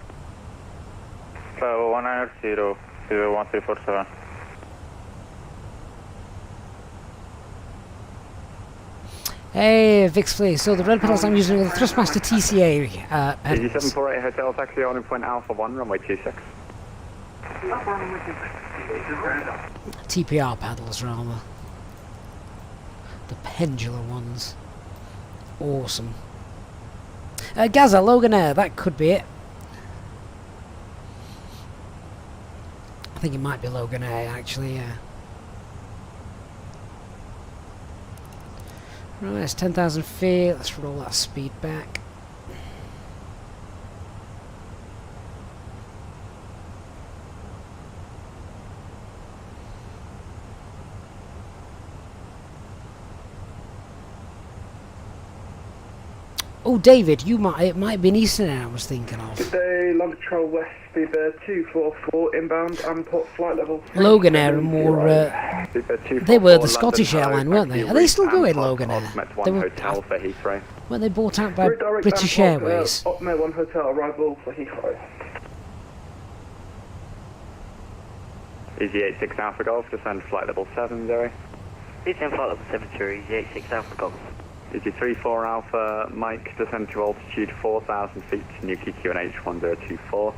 190, 1347. Hey, Vix Flea. So the red pedals I'm using are the Thrustmaster TCA Easy pedals. 748 hotel taxi on in point Alpha 1, runway 26. TPR pedals, rather. The pendular ones. Awesome. Gaza, Loganair, that could be it. I think it might be Loganair, actually, yeah. Right, it's 10,000 feet. Let's roll that speed back. Oh, David, you might. It might be an Eastern Air I was thinking of. Good day, Land Patrol West, speed 244 inbound and put flight level. Loganair are more. They were the Scottish airline, weren't they? Are they still going, Loganair? They were. Weren't they bought out by British Airways? Otmo 1 hotel arrival for Heathrow. Easy 86 Alpha Golf, descend flight level 70. Descend flight level 70, Easy 86 Alpha Golf. Easy 34 Alpha, Mike, descend to altitude 4,000 feet, Newquay QNH 1024.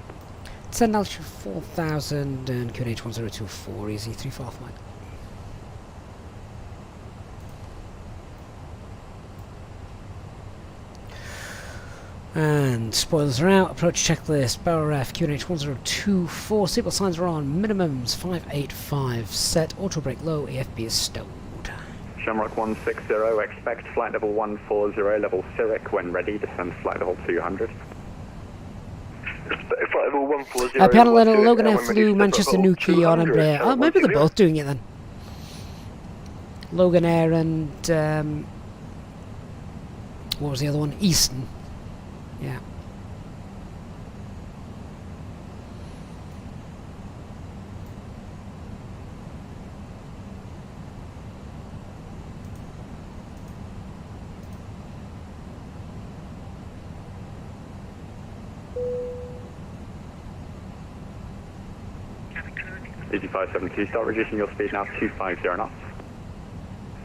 Descend altitude 4,000 and QNH 1024, easy 34 Alpha Mike. And spoilers are out, approach checklist, barrel ref, QNH 1024, seatbelt signs are on, minimums 585, set, auto brake low, AFB is stowed. Shamrock 160, expect flight level 140, level Zurich, when ready, descend flight level 200. Flight level 140. Piano Logan Air flew Manchester Newquay on Embraer. Oh, maybe they're both doing it then. Logan Air and what was the other one? Easton. Yeah. Easy 572, start reducing your speed now, 250 knots.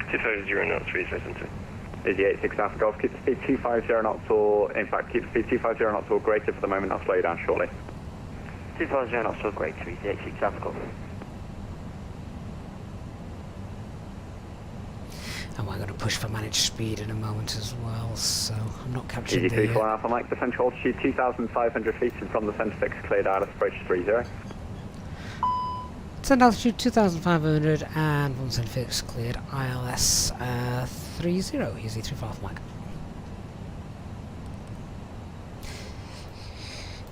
250 knots, 372. Easy 86 Alpha Golf, keep the speed 250 knots or, in fact, keep the speed 250 knots or greater for the moment, I'll slow you down shortly. 250 knots or greater, Easy 86 Alpha Golf. And we're going to push for managed speed in a moment as well, so I'm not capturing Easy the... 34 Alpha Mike, descend to altitude 2,500 feet and from the centre fix, cleared ILS approach 30. Descend altitude 2,500 and from center fix cleared ILS 30, easy 35 Alpha Mike.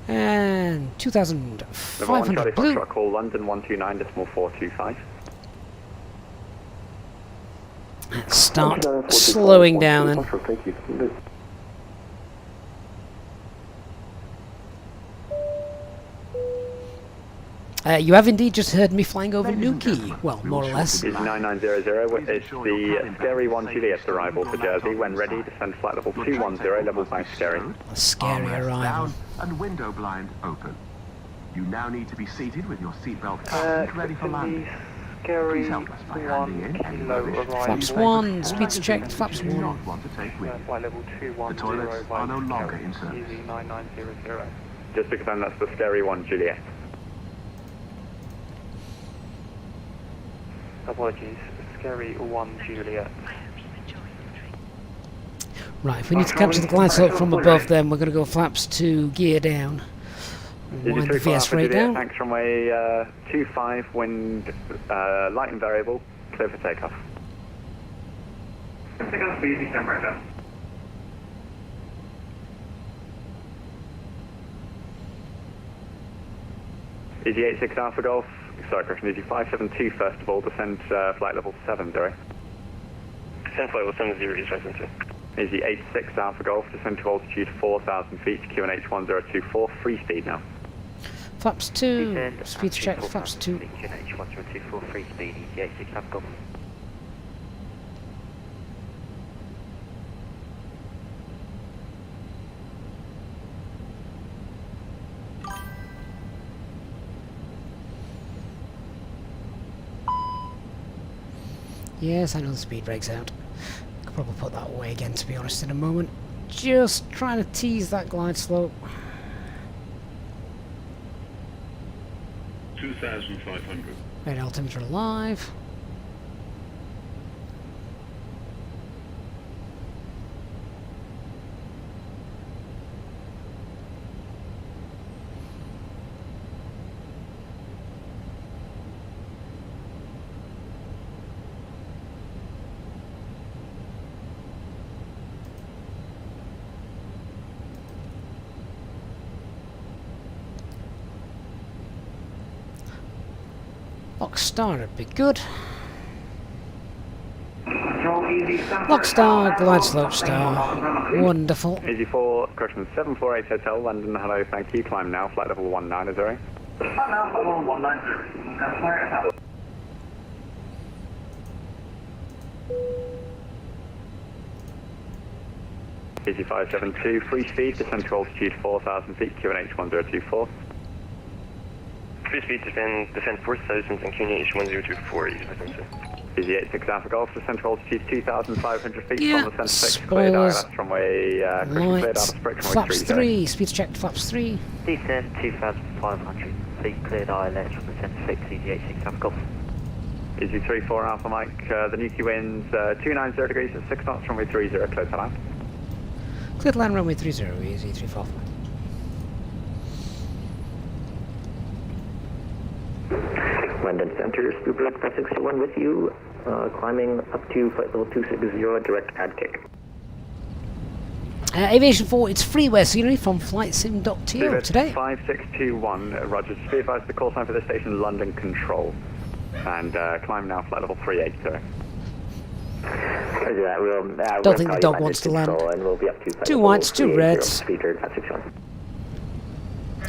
And 2,500 blue. Foxtrot, call London 129.425. Start slowing down then. Thank you. You have indeed just heard me flying over Newquay. Well, more or less. It's 9900. It's the Scary 1 Juliet arrival for Jersey. When ready, descend flight level 210, level 5 Scary. A scary arrival. And window blind open. You now need to be seated with your seatbelt fastened, ready for landing. Scary Please help us by handing in any rubbish. Flaps 1, speeds checked, flaps You do 1. not want to take with you. flight level 210 The toilets are no longer in service. Easy 9900. Just to confirm, that's the Scary 1 Juliet. Apologies, Scary 1 Juliet. Right, if we need to capture the glide slope from above, then we're going to go flaps 2, gear down. Wind the VS rate down. Thanks, runway 25, wind light and variable, clear for takeoff. Takeoff, please, descend right down. Easy 86 Alpha Golf, sorry, correction, Easy 572 first of all, descend flight level 7, sorry. Descend flight level 70, is right into. Easy 86 Alpha Golf, descend to altitude 4,000 feet, QNH 1024, free speed now. Flaps 2, speed check, flaps 2. QNH 1024, free speed, Easy 86 Alpha Golf. Yes, I know the speed breaks out. Could probably put that away again, to be honest, in a moment. Just trying to tease that glide slope. 2,500. Right, altimeter alive. Lock star would be good. Lock star, glide slope star. Wonderful. Easy 4, correction, 748 Hotel, London, hello, thank you, climb now, flight level 19, is there? Easy 572, free speed, descend to altitude 4,000 feet, QNH 1024. Free speed descend 4,000 and QNH 1024, easy 572. Easyjet 6 Alpha Golf, descent to altitude 2,500 feet Yeah, from the center 6, cleared spoilers, ILS runway, cleared out of approx flaps 3, speed check to flaps 3. Descent 2,500 feet, cleared ILS from the center 6, Easyjet 6 Alpha Golf. Easy 34 Alpha Mike, the Newquay winds 290 degrees at 6 knots, runway 30, clear to land. Clear to land, runway 30, easy 34. London Center, Spielberg 561 with you, climbing up to flight level 260, direct pad kick. Aviation 4, it's freeware scenery from FlightSim.to today. 5621, Roger, just be advised the call sign for this station, London Control. And climb now, flight level 380. Don't think the dog wants to land. And we'll be up to 2 whites, 2 reds. Speedbird 561.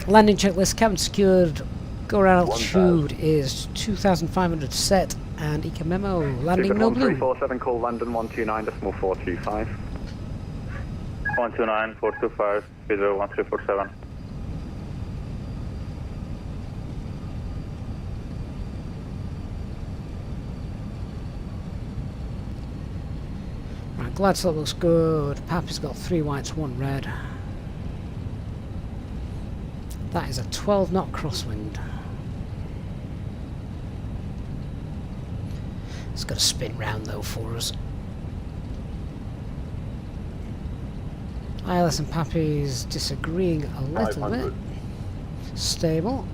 Landing checklist, cabin secured. Go around altitude is 2,500 set. And Eco memo, landing no blue. 1347, call London 129.425. 129.425, speedbird 1347. Right, glad slot looks good. Pappy's got 3 whites, 1 red. That is a 12 knot crosswind. It's got to spin round though for us. ILS and Pappy's disagreeing a little bit. Stable.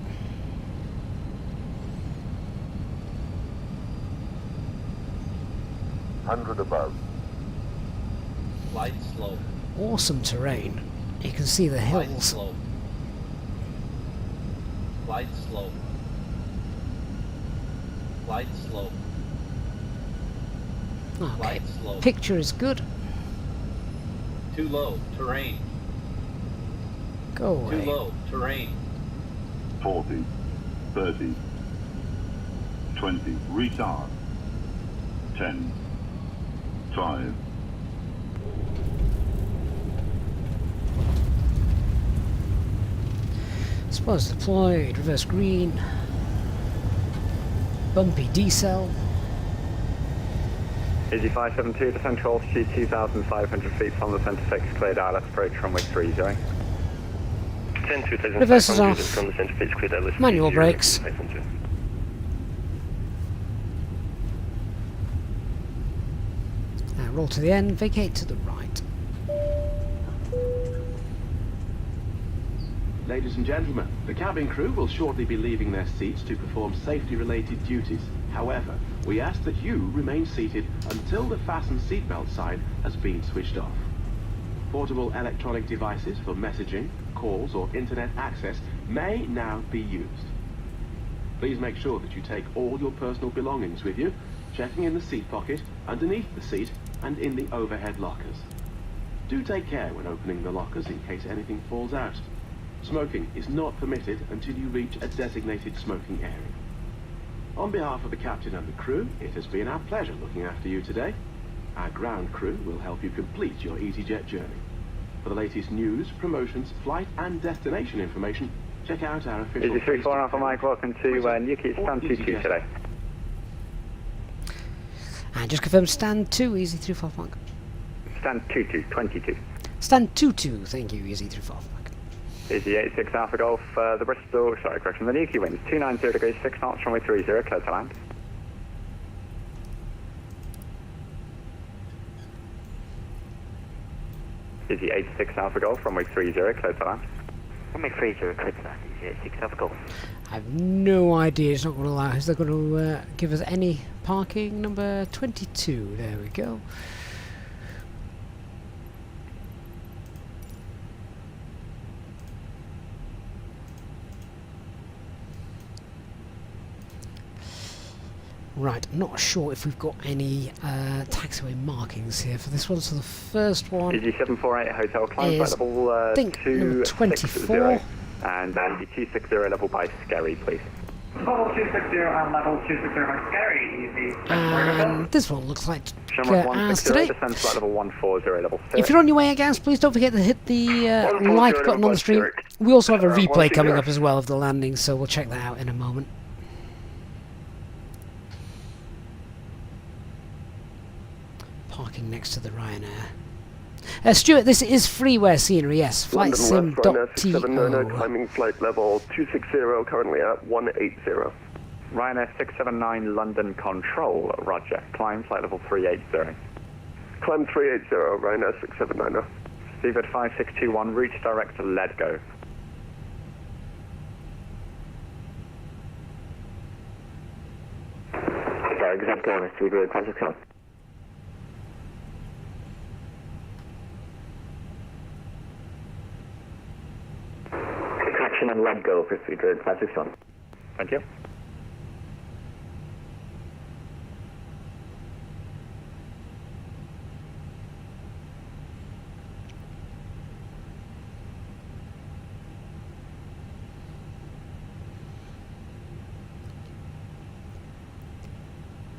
above. Light slope. Awesome terrain. You can see the hills. Light slope. Light slope. Light slope. Okay. Light slope. Picture is good. Too low. Terrain. Go away. Too low. Terrain. 40, 30, 20, retard. 10, 5. Spoilers deployed, reverse green. Bumpy decel. Easy 572, descent to altitude 2,500 feet from the center 6, cleared ILS approach runway 30. 10 Reverses 2,500 off. from the center 6, cleared ILS. Manual brakes. Now roll to the end, vacate to the right. Ladies and gentlemen, the cabin crew will shortly be leaving their seats to perform safety-related duties. However, we ask that you remain seated until the fasten seatbelt sign has been switched off. Portable electronic devices for messaging, calls or internet access may now be used. Please make sure that you take all your personal belongings with you, checking in the seat pocket, underneath the seat and in the overhead lockers. Do take care when opening the lockers in case anything falls out. Smoking is not permitted until you reach a designated smoking area. On behalf of the captain and the crew, it has been our pleasure looking after you today. Our ground crew will help you complete your Easyjet journey. For the latest news, promotions, flight and destination information, check out our official... Easy 34 Alpha Mike, welcome to Newquay, stand 22 today. And just confirm stand 2, easy 35 Mike. Stand 22. Stand 22, thank you, easy 35 Mike. Easy 86 Alpha Golf, the Bristol, the Newquay winds 290 degrees, 6 knots, runway 30, clear to land. Easy 86 Alpha Golf, runway 30, clear to land. Runway 30, clear to land, Easy 86 Alpha Golf. I have no idea, it's not going to allow us, they're going to give us any parking. Number 22, there we go. Right, I'm not sure if we've got any taxiway markings here for this one. So the first one Easy 748 Hotel, climb flight level I think number 24. And Easy 260 level by Scary, please. Level 260 and level 260 by Scary, easy. And this one looks like Shamrock ours 160, today. descend flight level 140, level 30. If you're on your way at gas, please don't forget to hit the like button on the stream. We also have a replay coming up as well of the landing, so we'll check that out in a moment. parking next to the Ryanair. Stuart, this is freeware scenery, yes. FlightSim.to. Climbing flight level 260, currently at 180. Ryanair 679 London Control, roger. Climb flight level 380. Climb 380, Ryanair 679. Seabird 5621, route direct to Glasgow. Sorry, exact going, Seabird 561. Correction and let go for Seabird 561. Thank you.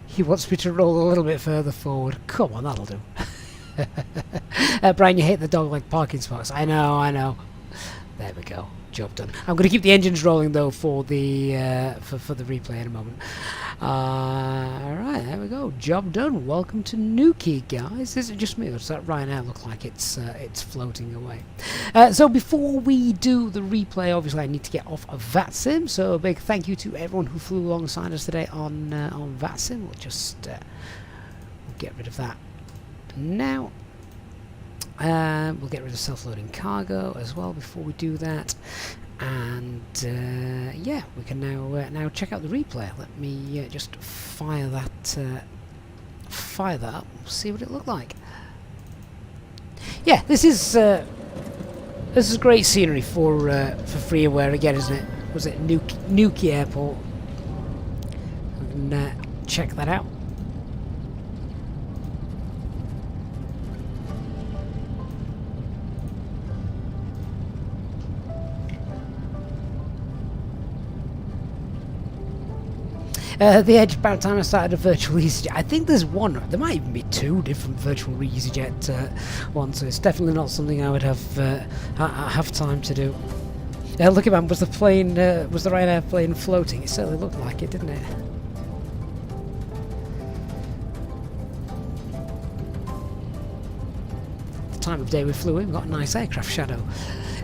He wants me to roll a little bit further forward. Come on, that'll do. Brian, you hate the dog-leg parking spots. I know. There we go. Job done. I'm going to keep the engines rolling though for the for the replay in a moment. Alright, there we go. Job done. Welcome to Newquay, guys. Is it just me or does that Ryanair look like it's floating away? So before we do the replay, obviously I need to get off of VATSIM. So a big thank you to everyone who flew alongside us today on VATSIM. We'll just we'll get rid of that now. We'll get rid of self-loading cargo as well before we do that, and yeah, we can now check out the replay. Let me just fire that up. We'll see what it looked like. Yeah, this is great scenery for freeware again, isn't it? Was it Newquay Airport? We can check that out. The edge about time I started a virtual EasyJet. I think there's one. There might even be two different virtual EasyJet ones. So it's definitely not something I would have time to do. Look at man, was the Ryanair plane floating? It certainly looked like it, didn't it? The time of day we flew in, we got a nice aircraft shadow.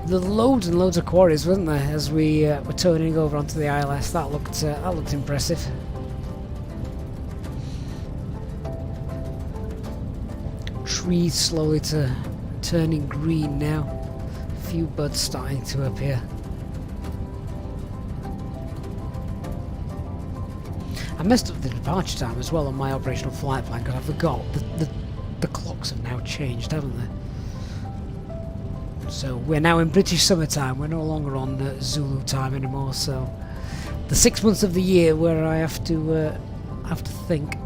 There were loads and loads of quarries, wasn't there, as we were turning over onto the ILS. That looked impressive. Trees slowly turning green now. A few buds starting to appear. I messed up the departure time as well on my operational flight plan because I forgot the clocks have now changed, haven't they? So we're now in British summertime. We're no longer on Zulu time anymore. So the 6 months of the year where I have to think.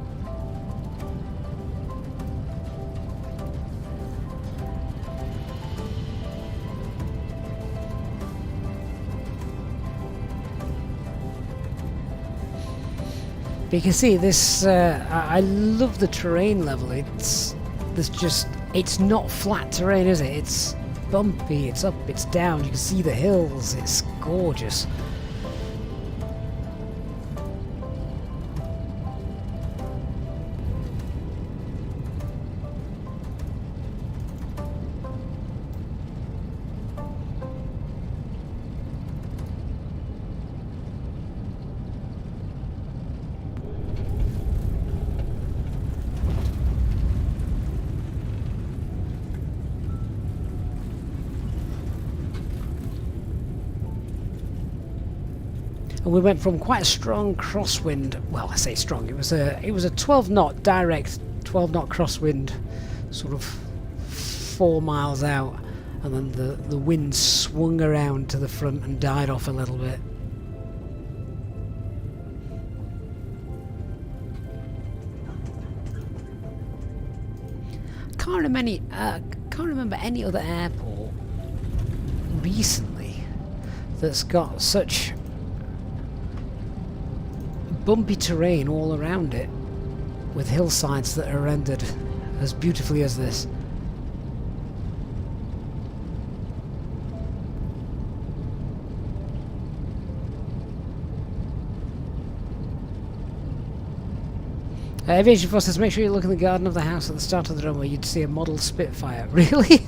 But you can see this. I love the terrain level. It's not flat terrain, is it? It's bumpy, it's up, it's down, you can see the hills, it's gorgeous. And we went from quite a strong crosswind. Well, I say strong. It was a 12 knot direct 12 knot crosswind, sort of 4 miles out, and then the wind swung around to the front and died off a little bit. Can't remember any other airport recently that's got such bumpy terrain all around it, with hillsides that are rendered as beautifully as this. Aviation Force says, make sure you look in the garden of the house at the start of the runway. You'd see a model Spitfire. Really?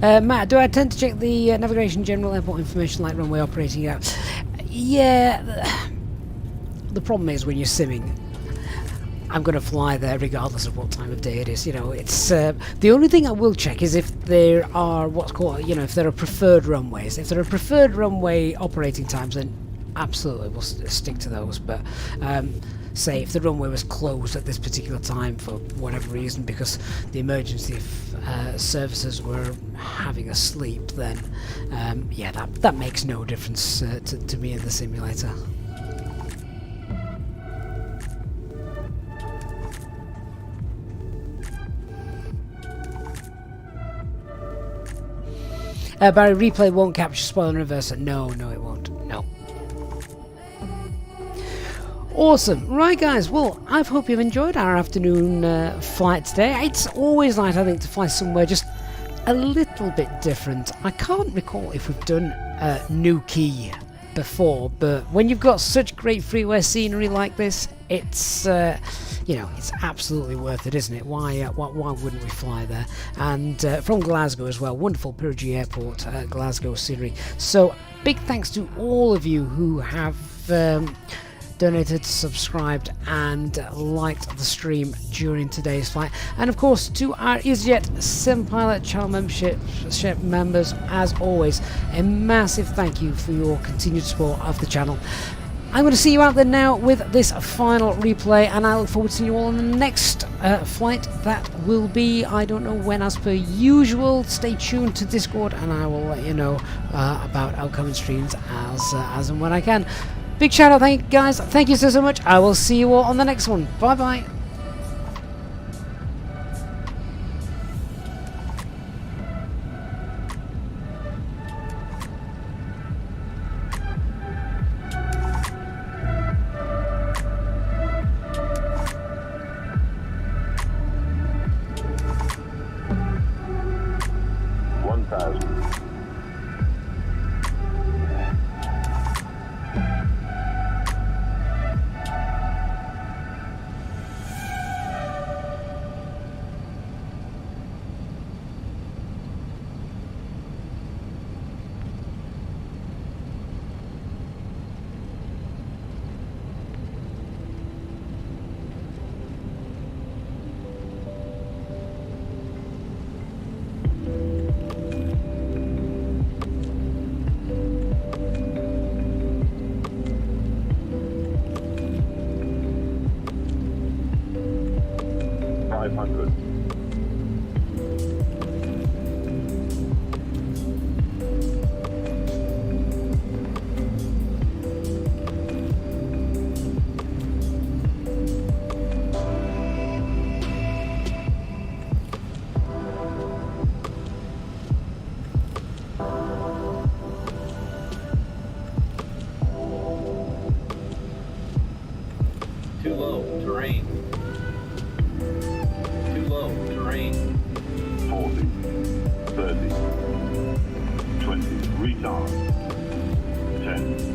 Matt, do I tend to check the navigation general airport information like runway operating out? Yeah. The problem is when you're simming, I'm going to fly there regardless of what time of day it is. You know, it's the only thing I will check is if there are what's called, you know, if there are preferred runways. If there are preferred runway operating times, then absolutely we'll stick to those. But say if the runway was closed at this particular time for whatever reason because the emergency services were having a sleep, then yeah, that makes no difference to me in the simulator. Barry, replay won't capture spoiler and reverser. No, it won't. No. Awesome. Right, guys. Well, I hope you've enjoyed our afternoon flight today. It's always nice, I think, to fly somewhere just a little bit different. I can't recall if we've done Newquay before, but when you've got such great freeway scenery like this, it's you know, it's absolutely worth it, isn't it? Why wouldn't we fly there? And from Glasgow as well, wonderful Pyrgi Airport, Glasgow scenery. So big thanks to all of you who have donated, subscribed and liked the stream during today's flight, and of course to our Easyjet Sim Pilot channel membership members, as always, a massive thank you for your continued support of the channel. I'm going to see you out there now with this final replay, and I look forward to seeing you all on the next flight. That will be, I don't know when as per usual. Stay tuned to Discord and I will let you know about outcoming streams as and when I can. Big shout out, thank you guys, thank you so much. I will see you all on the next one. Bye bye. Too low, terrain. Too low, terrain. 40, 30, 20, retard, 10,